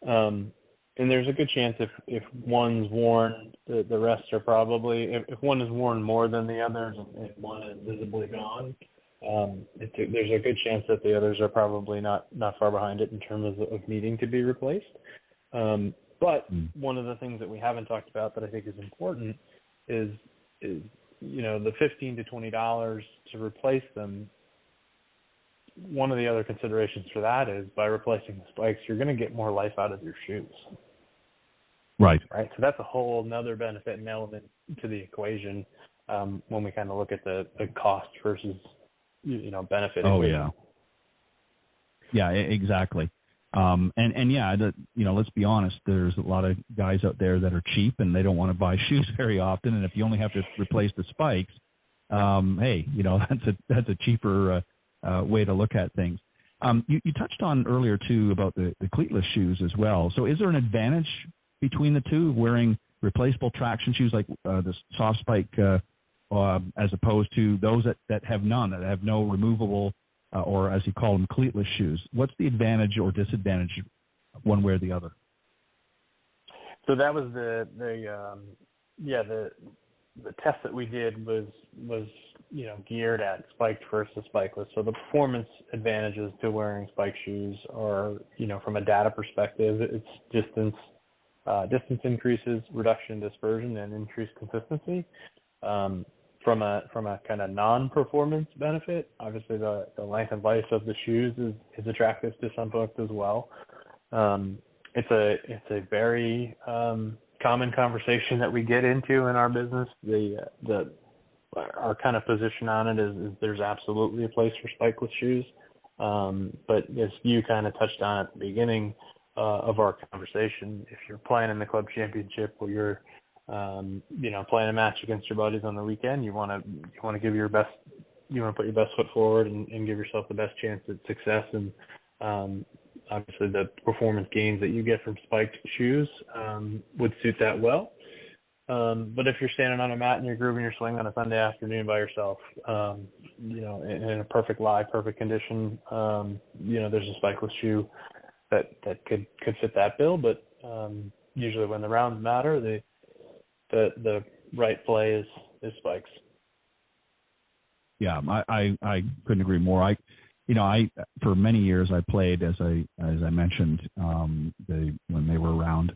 and there's a good chance if one's worn, the rest are probably. If one is worn more than the others, and one is visibly gone, there's a good chance that the others are probably not far behind it in terms of needing to be replaced. But one of the things that we haven't talked about that I think is important is the $15 to $20 to replace them. One of the other considerations for that is by replacing the spikes, you're going to get more life out of your shoes. Right. So that's a whole another benefit and element to the equation when we kind of look at the cost versus benefit. Oh equation. yeah, exactly. Let's be honest. There's a lot of guys out there that are cheap and they don't want to buy shoes very often. And if you only have to replace the spikes, that's a cheaper way to look at things. You touched on earlier too about the cleatless shoes as well. So is there an advantage between the two, wearing replaceable traction shoes like the Softspike as opposed to those that have none, that have no removable or as you call them, cleatless shoes? What's the advantage or disadvantage one way or the other? So that was the test that we did was geared at spiked versus spikeless. So the performance advantages to wearing spike shoes are, from a data perspective, it's distance increases, reduction in dispersion, and increased consistency. From a kind of non-performance benefit, obviously the length and life of the shoes is attractive to some folks as well. It's a very common conversation that we get into in our business. Our kind of position on it is there's absolutely a place for spikeless shoes, but as you kind of touched on at the beginning of our conversation, if you're playing in the club championship or you're playing a match against your buddies on the weekend, you want to give your best, you want to put your best foot forward and give yourself the best chance at success. And obviously the performance gains that you get from spiked shoes would suit that well. But if you're standing on a mat and you're grooving your swing on a Sunday afternoon by yourself, in a perfect lie, perfect condition, there's a spikeless shoe that could fit that bill. But usually when the rounds matter, the right play is spikes. Yeah, I couldn't agree more. I for many years I played as I mentioned when they were around,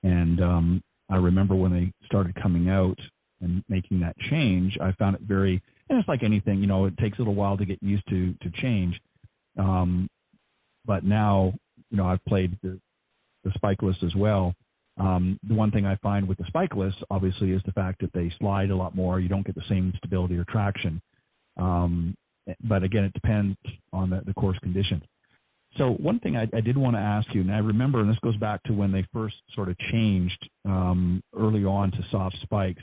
and I remember when they started coming out and making that change, I found it very, and it's like anything, it takes a little while to get used to change. But now, I've played the spikeless as well. The one thing I find with the spikeless, obviously, is the fact that they slide a lot more. You don't get the same stability or traction. But again, it depends on the course conditions. So one thing I did want to ask you, and I remember, and this goes back to when they first sort of changed early on to soft spikes,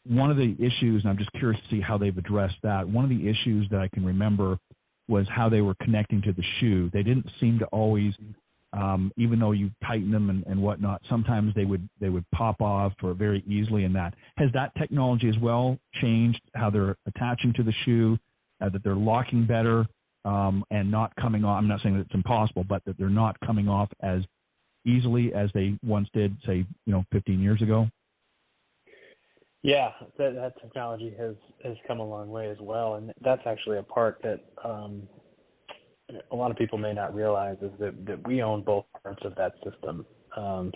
one of the issues, and I'm just curious to see how they've addressed that, one of the issues that I can remember was how they were connecting to the shoe. They didn't seem to always, even though you tighten them and whatnot, sometimes they would pop off or very easily in that. Has that technology as well changed how they're attaching to the shoe, that they're locking better and not coming off? I'm not saying that it's impossible, but that they're not coming off as easily as they once did, say, 15 years ago? Yeah, that technology has come a long way as well, and that's actually a part that a lot of people may not realize is that we own both parts of that system.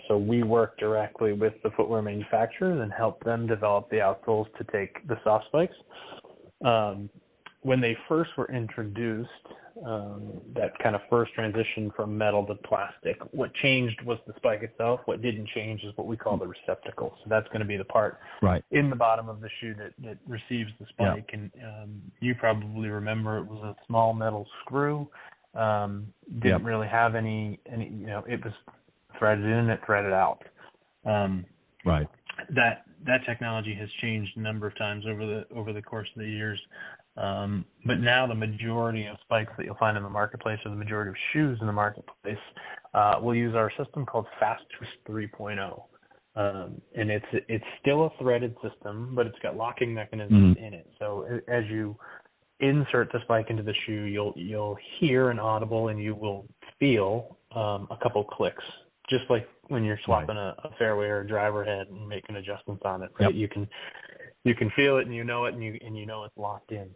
So we work directly with the footwear manufacturers and help them develop the outsoles to take the soft spikes. When they first were introduced, that kind of first transition from metal to plastic, what changed was the spike itself. What didn't change is what we call the receptacle. So that's going to be the part in the bottom of the shoe that receives the spike. Yeah. And you probably remember it was a small metal screw Didn't really have any, it was threaded in, it threaded out. Right. That technology has changed a number of times over the course of the years. But now the majority of spikes that you'll find in the marketplace, or the majority of shoes in the marketplace, will use our system called Fast Twist 3.0. And it's still a threaded system, but it's got locking mechanisms in it. So as you insert the spike into the shoe, you'll hear an audible, and you will feel a couple clicks, just like when you're swapping a fairway or a driver head and making adjustments on it. Right? Yep. You can feel it, and you know it, and you know it's locked in.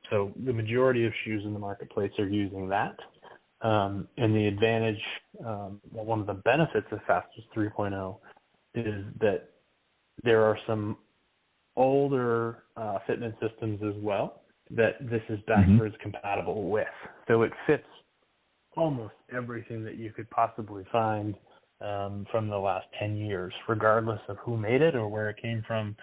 So the majority of shoes in the marketplace are using that. And the advantage, one of the benefits of Fast Twist 3.0 is that there are some older fitment systems as well that this is backwards compatible with. So it fits almost everything that you could possibly find from the last 10 years, regardless of who made it or where it came from.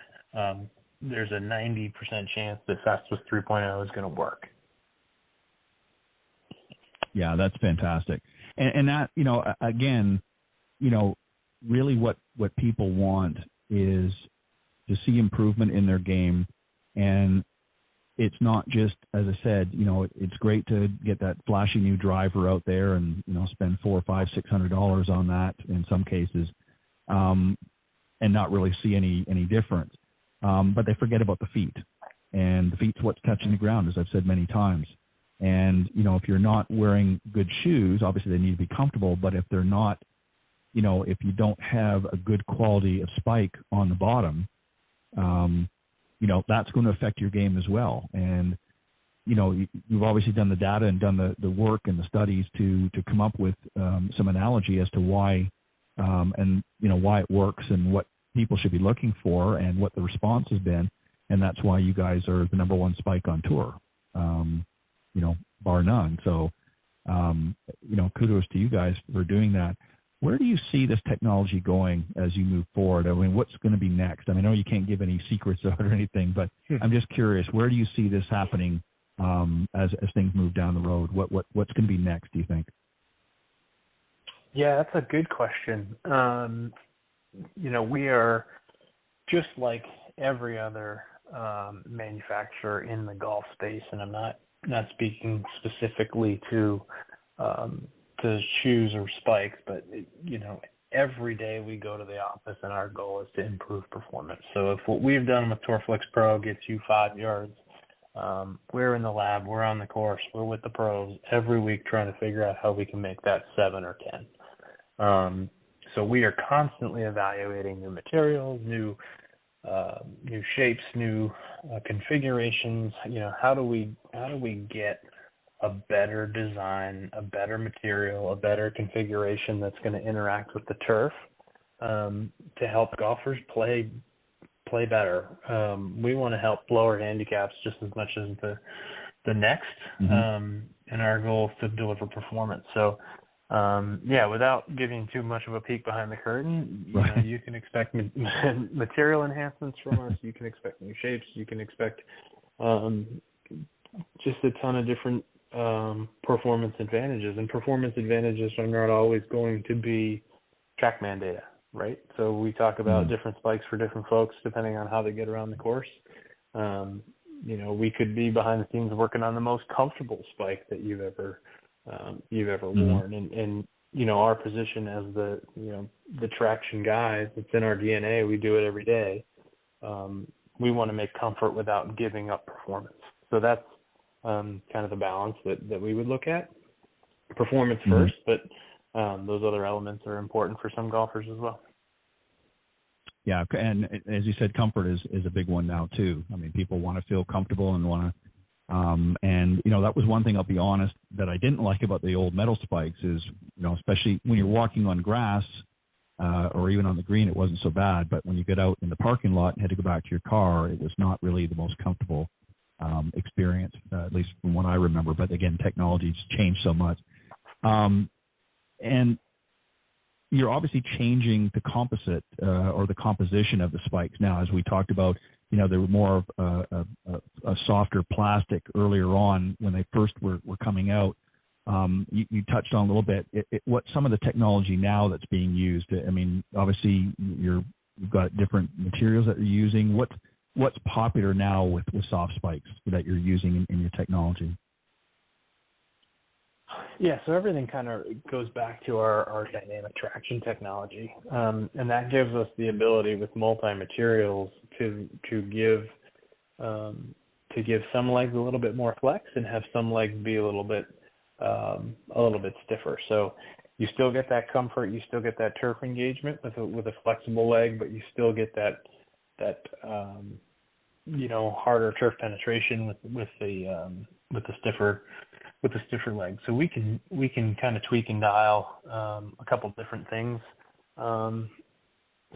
There's a 90% chance that Fast Twist 3.0 is going to work. Yeah, that's fantastic. And that, again, really what people want is to see improvement in their game. And it's not just, as I said, it's great to get that flashy new driver out there and, spend $400, $500, $600 on that in some cases, and not really see any difference. But they forget about the feet, and the feet's what's touching the ground, as I've said many times. And, if you're not wearing good shoes, obviously they need to be comfortable, but if they're not, if you don't have a good quality of spike on the bottom, that's going to affect your game as well. And, you've obviously done the data and done the work and the studies to come up with some analogy as to why, and, why it works and what people should be looking for and what the response has been. And that's why you guys are the number one spike on tour, bar none. So, kudos to you guys for doing that. Where do you see this technology going as you move forward? I mean, what's going to be next? I mean, I know you can't give any secrets or anything, but I'm just curious, where do you see this happening as things move down the road? What's going to be next, do you think? Yeah, that's a good question. We are just like every other manufacturer in the golf space, and I'm not speaking specifically to shoes or spikes, but every day we go to the office and our goal is to improve performance. So if what we've done with TourFlex Pro gets you 5 yards, we're in the lab, we're on the course, we're with the pros every week trying to figure out how we can make that 7 or 10. So we are constantly evaluating new materials, new shapes, new configurations. How do we get a better design, a better material, a better configuration that's going to interact with the turf to help golfers play better. We want to help lower handicaps just as much as the next, and our goal is to deliver performance. So, without giving too much of a peek behind the curtain, you can expect material enhancements from us. You can expect new shapes. You can expect just a ton of different performance advantages. And performance advantages are not always going to be TrackMan data, right? So we talk about different spikes for different folks depending on how they get around the course. We could be behind the scenes working on the most comfortable spike that you've ever worn. And our position as the traction guys, it's in our DNA. We do it every day. We want to make comfort without giving up performance. So that's kind of the balance that we would look at. Performance first, but those other elements are important for some golfers as well. Yeah, and as you said, comfort is a big one now too. I mean, people want to feel comfortable and want to, and that was one thing, I'll be honest, that I didn't like about the old metal spikes is, especially when you're walking on grass or even on the green, it wasn't so bad. But when you get out in the parking lot and had to go back to your car, it was not really the most comfortable experience, at least from what I remember. But again, technology's changed so much. And you're obviously changing the composite or the composition of the spikes now. As we talked about, they were more of a softer plastic earlier on when they first were coming out. You touched on a little bit what some of the technology now that's being used. I mean, obviously you've got different materials that you're using. What's popular now with Softspikes that you're using in your technology? Yeah, so everything kind of goes back to our dynamic traction technology, and that gives us the ability with multi-materials to give some legs a little bit more flex and have some legs be a little bit stiffer. So you still get that comfort, you still get that turf engagement with a flexible leg, but you still get that harder turf penetration with the stiffer leg. So we can kind of tweak and dial a couple different things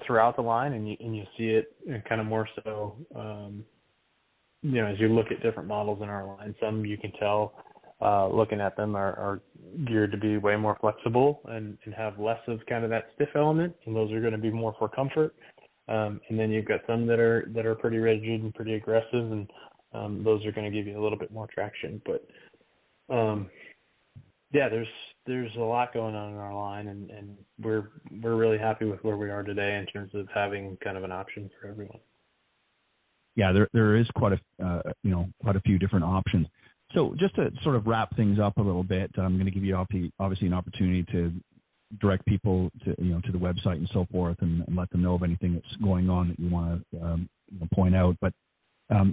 throughout the line, and you see it kind of more so as you look at different models in our line. Some you can tell looking at them are geared to be way more flexible and have less of kind of that stiff element, and those are going to be more for comfort. And then you've got some that are pretty rigid and pretty aggressive, and those are going to give you a little bit more traction. But there's a lot going on in our line, and we're really happy with where we are today in terms of having kind of an option for everyone. Yeah, there is quite a few different options. So just to sort of wrap things up a little bit, I'm going to give you obviously an opportunity to direct people to the website and so forth, and let them know of anything that's going on that you want to point out. But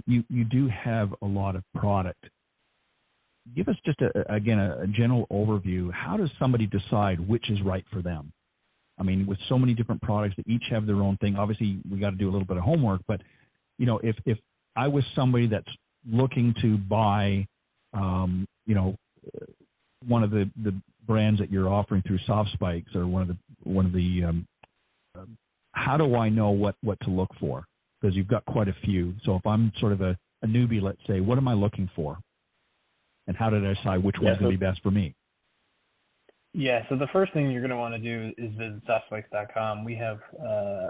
you do have a lot of product. Give us just a general overview. How does somebody decide which is right for them? I mean, with so many different products that each have their own thing, obviously we got to do a little bit of homework. But if I was somebody that's looking to buy, one of the brands that you're offering through Softspikes, or one of the how do I know what to look for? Because you've got quite a few. So if I'm sort of a newbie, let's say, what am I looking for? And how did I decide which one's going to be best for me? Yeah, so the first thing you're going to want to do is visit Softspikes.com. We have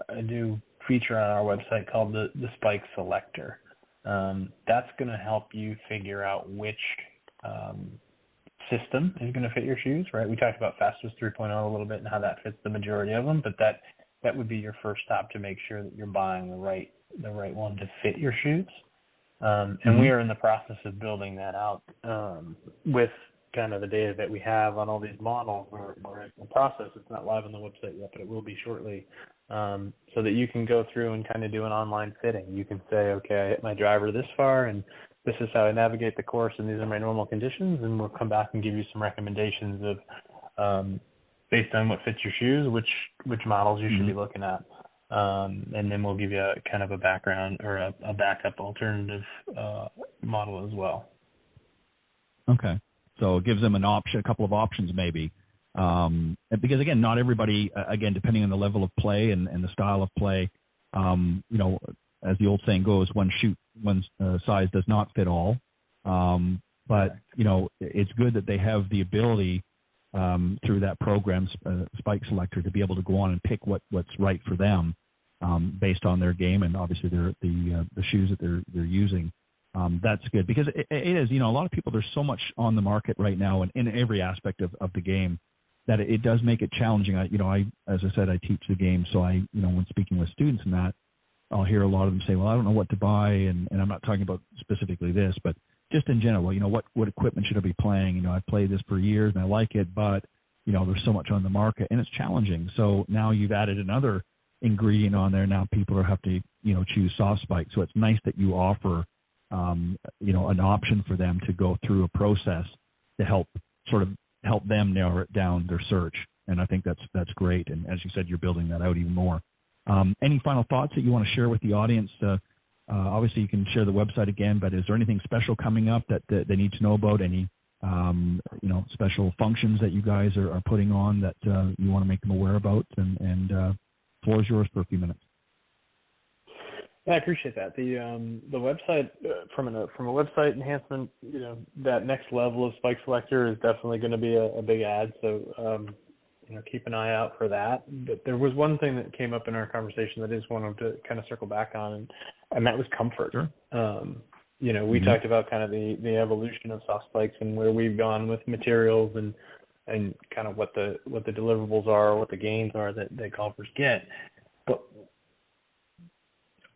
a new feature on our website called the Spike Selector. That's going to help you figure out which system is going to fit your shoes, right? We talked about Fastest 3.0 a little bit and how that fits the majority of them, but that would be your first stop to make sure that you're buying the right one to fit your shoes. And we are in the process of building that out with kind of the data that we have on all these models. We're in the process. It's not live on the website yet, but it will be shortly, so that you can go through and kind of do an online fitting. You can say, okay, I hit my driver this far, and this is how I navigate the course, and these are my normal conditions, and we'll come back and give you some recommendations of, based on what fits your shoes, which models you should be looking at. And then we'll give you a kind of a background or a backup alternative model as well. Okay. So it gives them a couple of options maybe. Because, again, not everybody, again, depending on the level of play and the style of play, as the old saying goes, one size does not fit all. But, it's good that they have the ability through that program, Spike Selector, to be able to go on and pick what's right for them based on their game and obviously the shoes that they're using. That's good because it is, a lot of people, there's so much on the market right now and in every aspect of the game that it does make it challenging. As I said, I teach the game. So when speaking with students and that, I'll hear a lot of them say, well, I don't know what to buy. And I'm not talking about specifically this, but just in general, what equipment should I be playing? I've played this for years and I like it, but, there's so much on the market and it's challenging. So now you've added another ingredient on there. Now people have to, choose Softspikes. So it's nice that you offer, an option for them to go through a process to help them narrow it down their search. And I think that's great. And as you said, you're building that out even more. Any final thoughts that you want to share with the audience? Obviously, you can share the website again, but is there anything special coming up that they need to know about? Any, special functions that you guys are putting on that you want to make them aware about? And floor is yours for a few minutes. Yeah, I appreciate that. The website from a website enhancement, that next level of Spike Selector is definitely going to be a big add. So keep an eye out for that. But there was one thing that came up in our conversation that I just wanted to kind of circle back on, and that was comfort. Sure. we talked about kind of the evolution of Softspikes and where we've gone with materials and kind of what the deliverables are, what the gains are that golfers get. But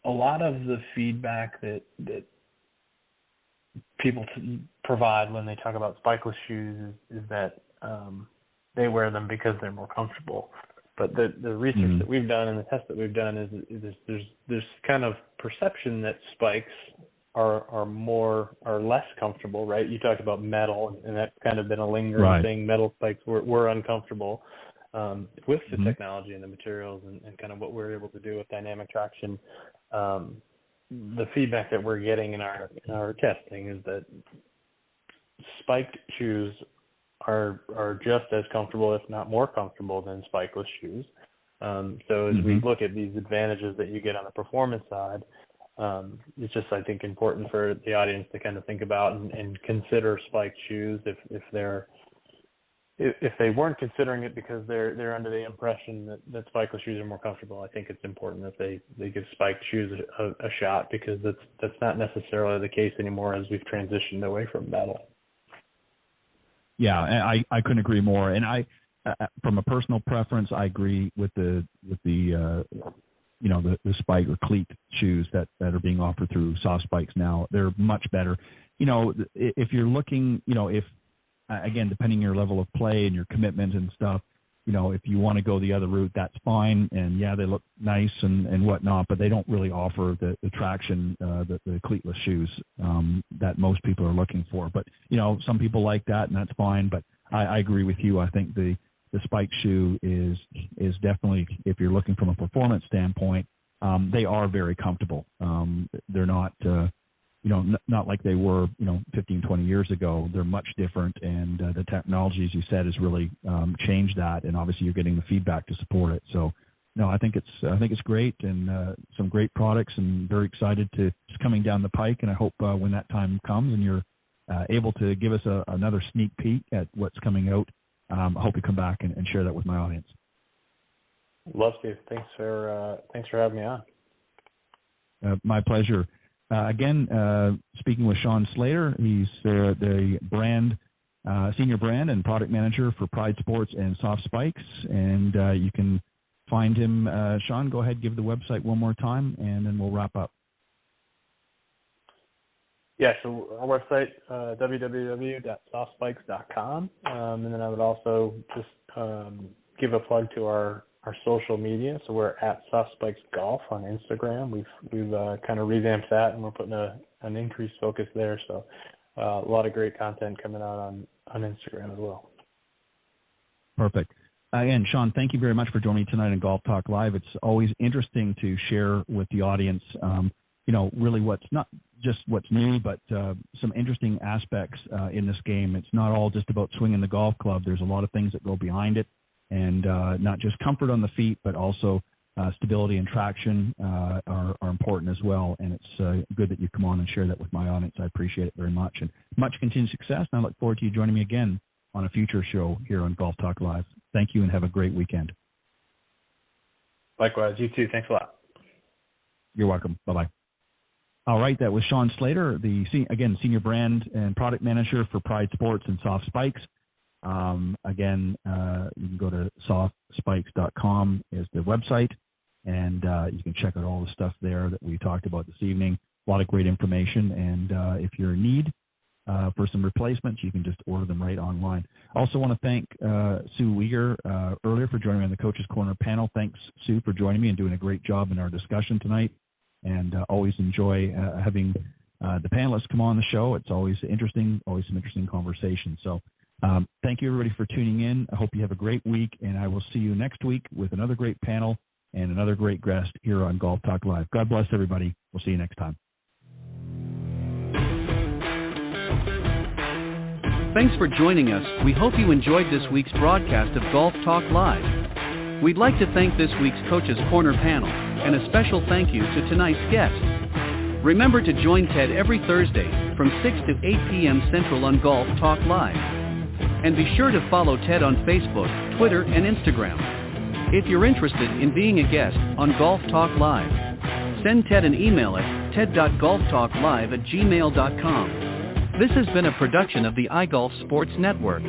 a lot of the feedback that people provide when they talk about spikeless shoes is that they wear them because they're more comfortable. But the research that we've done and the tests that we've done is there's kind of perception that spikes are less comfortable, right? You talked about metal, and that's kind of been a lingering thing. Metal spikes were uncomfortable. With the technology and the materials and kind of what we're able to do with dynamic traction, the feedback that we're getting in our testing is that spiked shoes are just as comfortable, if not more comfortable, than spikeless shoes. So as we look at these advantages that you get on the performance side, it's just, I think, important for the audience to kind of think about and consider spiked shoes if they weren't considering it because they're under the impression that spikeless shoes are more comfortable. I think it's important that they give spiked shoes a shot, because that's not necessarily the case anymore as we've transitioned away from metal. Yeah, and I couldn't agree more. And I, from a personal preference, I agree with the spike or cleat shoes that are being offered through Softspikes now. They're much better. If you're looking, if again, depending on your level of play and your commitment and stuff, if you want to go the other route, that's fine. And yeah, they look nice and whatnot, but they don't really offer the traction, the cleatless shoes that most people are looking for. But, some people like that, and that's fine. But I agree with you. I think the spike shoe is definitely, if you're looking from a performance standpoint, they are very comfortable. They're not, not like they were, 15, 20 years ago. They're much different, and the technology, as you said, has really changed that. And obviously, you're getting the feedback to support it. So, no, I think it's great, and some great products, and very excited to it's coming down the pike. And I hope when that time comes and you're able to give us another sneak peek at what's coming out, I hope you come back and share that with my audience. Love to. Thanks for having me on. My pleasure. Again, speaking with Sean Slater, he's the senior brand and product manager for PrideSports and Softspikes, and you can find him. Sean, go ahead, give the website one more time, and then we'll wrap up. Yeah, so our website, www.softspikes.com, and then I would also just give a plug to our social media. So we're at Softspikes Golf on Instagram. We've kind of revamped that, and we're putting an increased focus there. So a lot of great content coming out on Instagram as well. Perfect. Again, Sean, thank you very much for joining me tonight on Golf Talk Live. It's always interesting to share with the audience, really what's not just what's new, but some interesting aspects in this game. It's not all just about swinging the golf club. There's a lot of things that go behind it. And not just comfort on the feet, but also stability and traction are important as well. And it's good that you come on and share that with my audience. I appreciate it very much. And much continued success. And I look forward to you joining me again on a future show here on Golf Talk Live. Thank you, and have a great weekend. Likewise. You too. Thanks a lot. You're welcome. Bye-bye. All right. That was Sean Slater, senior brand and product manager for PrideSports and Softspikes. You can go to softspikes.com is the website, and you can check out all the stuff there that we talked about this evening. A lot of great information, and if you're in need for some replacements, you can just order them right online. Also want to thank Sue Mnger earlier for joining me on the Coach's Corner panel. Thanks, Sue, for joining me and doing a great job in our discussion tonight, and always enjoy having the panelists come on the show. It's always interesting, always some interesting conversation. So thank you, everybody, for tuning in. I hope you have a great week, and I will see you next week with another great panel and another great guest here on Golf Talk Live. God bless everybody. We'll see you next time. Thanks for joining us. We hope you enjoyed this week's broadcast of Golf Talk Live. We'd like to thank this week's Coach's Corner panel, and a special thank you to tonight's guest. Remember to join Ted every Thursday from 6 to 8 p.m. Central on Golf Talk Live. And be sure to follow Ted on Facebook, Twitter, and Instagram. If you're interested in being a guest on Golf Talk Live, send Ted an email at ted.golftalklive@gmail.com. This has been a production of the iGolf Sports Network.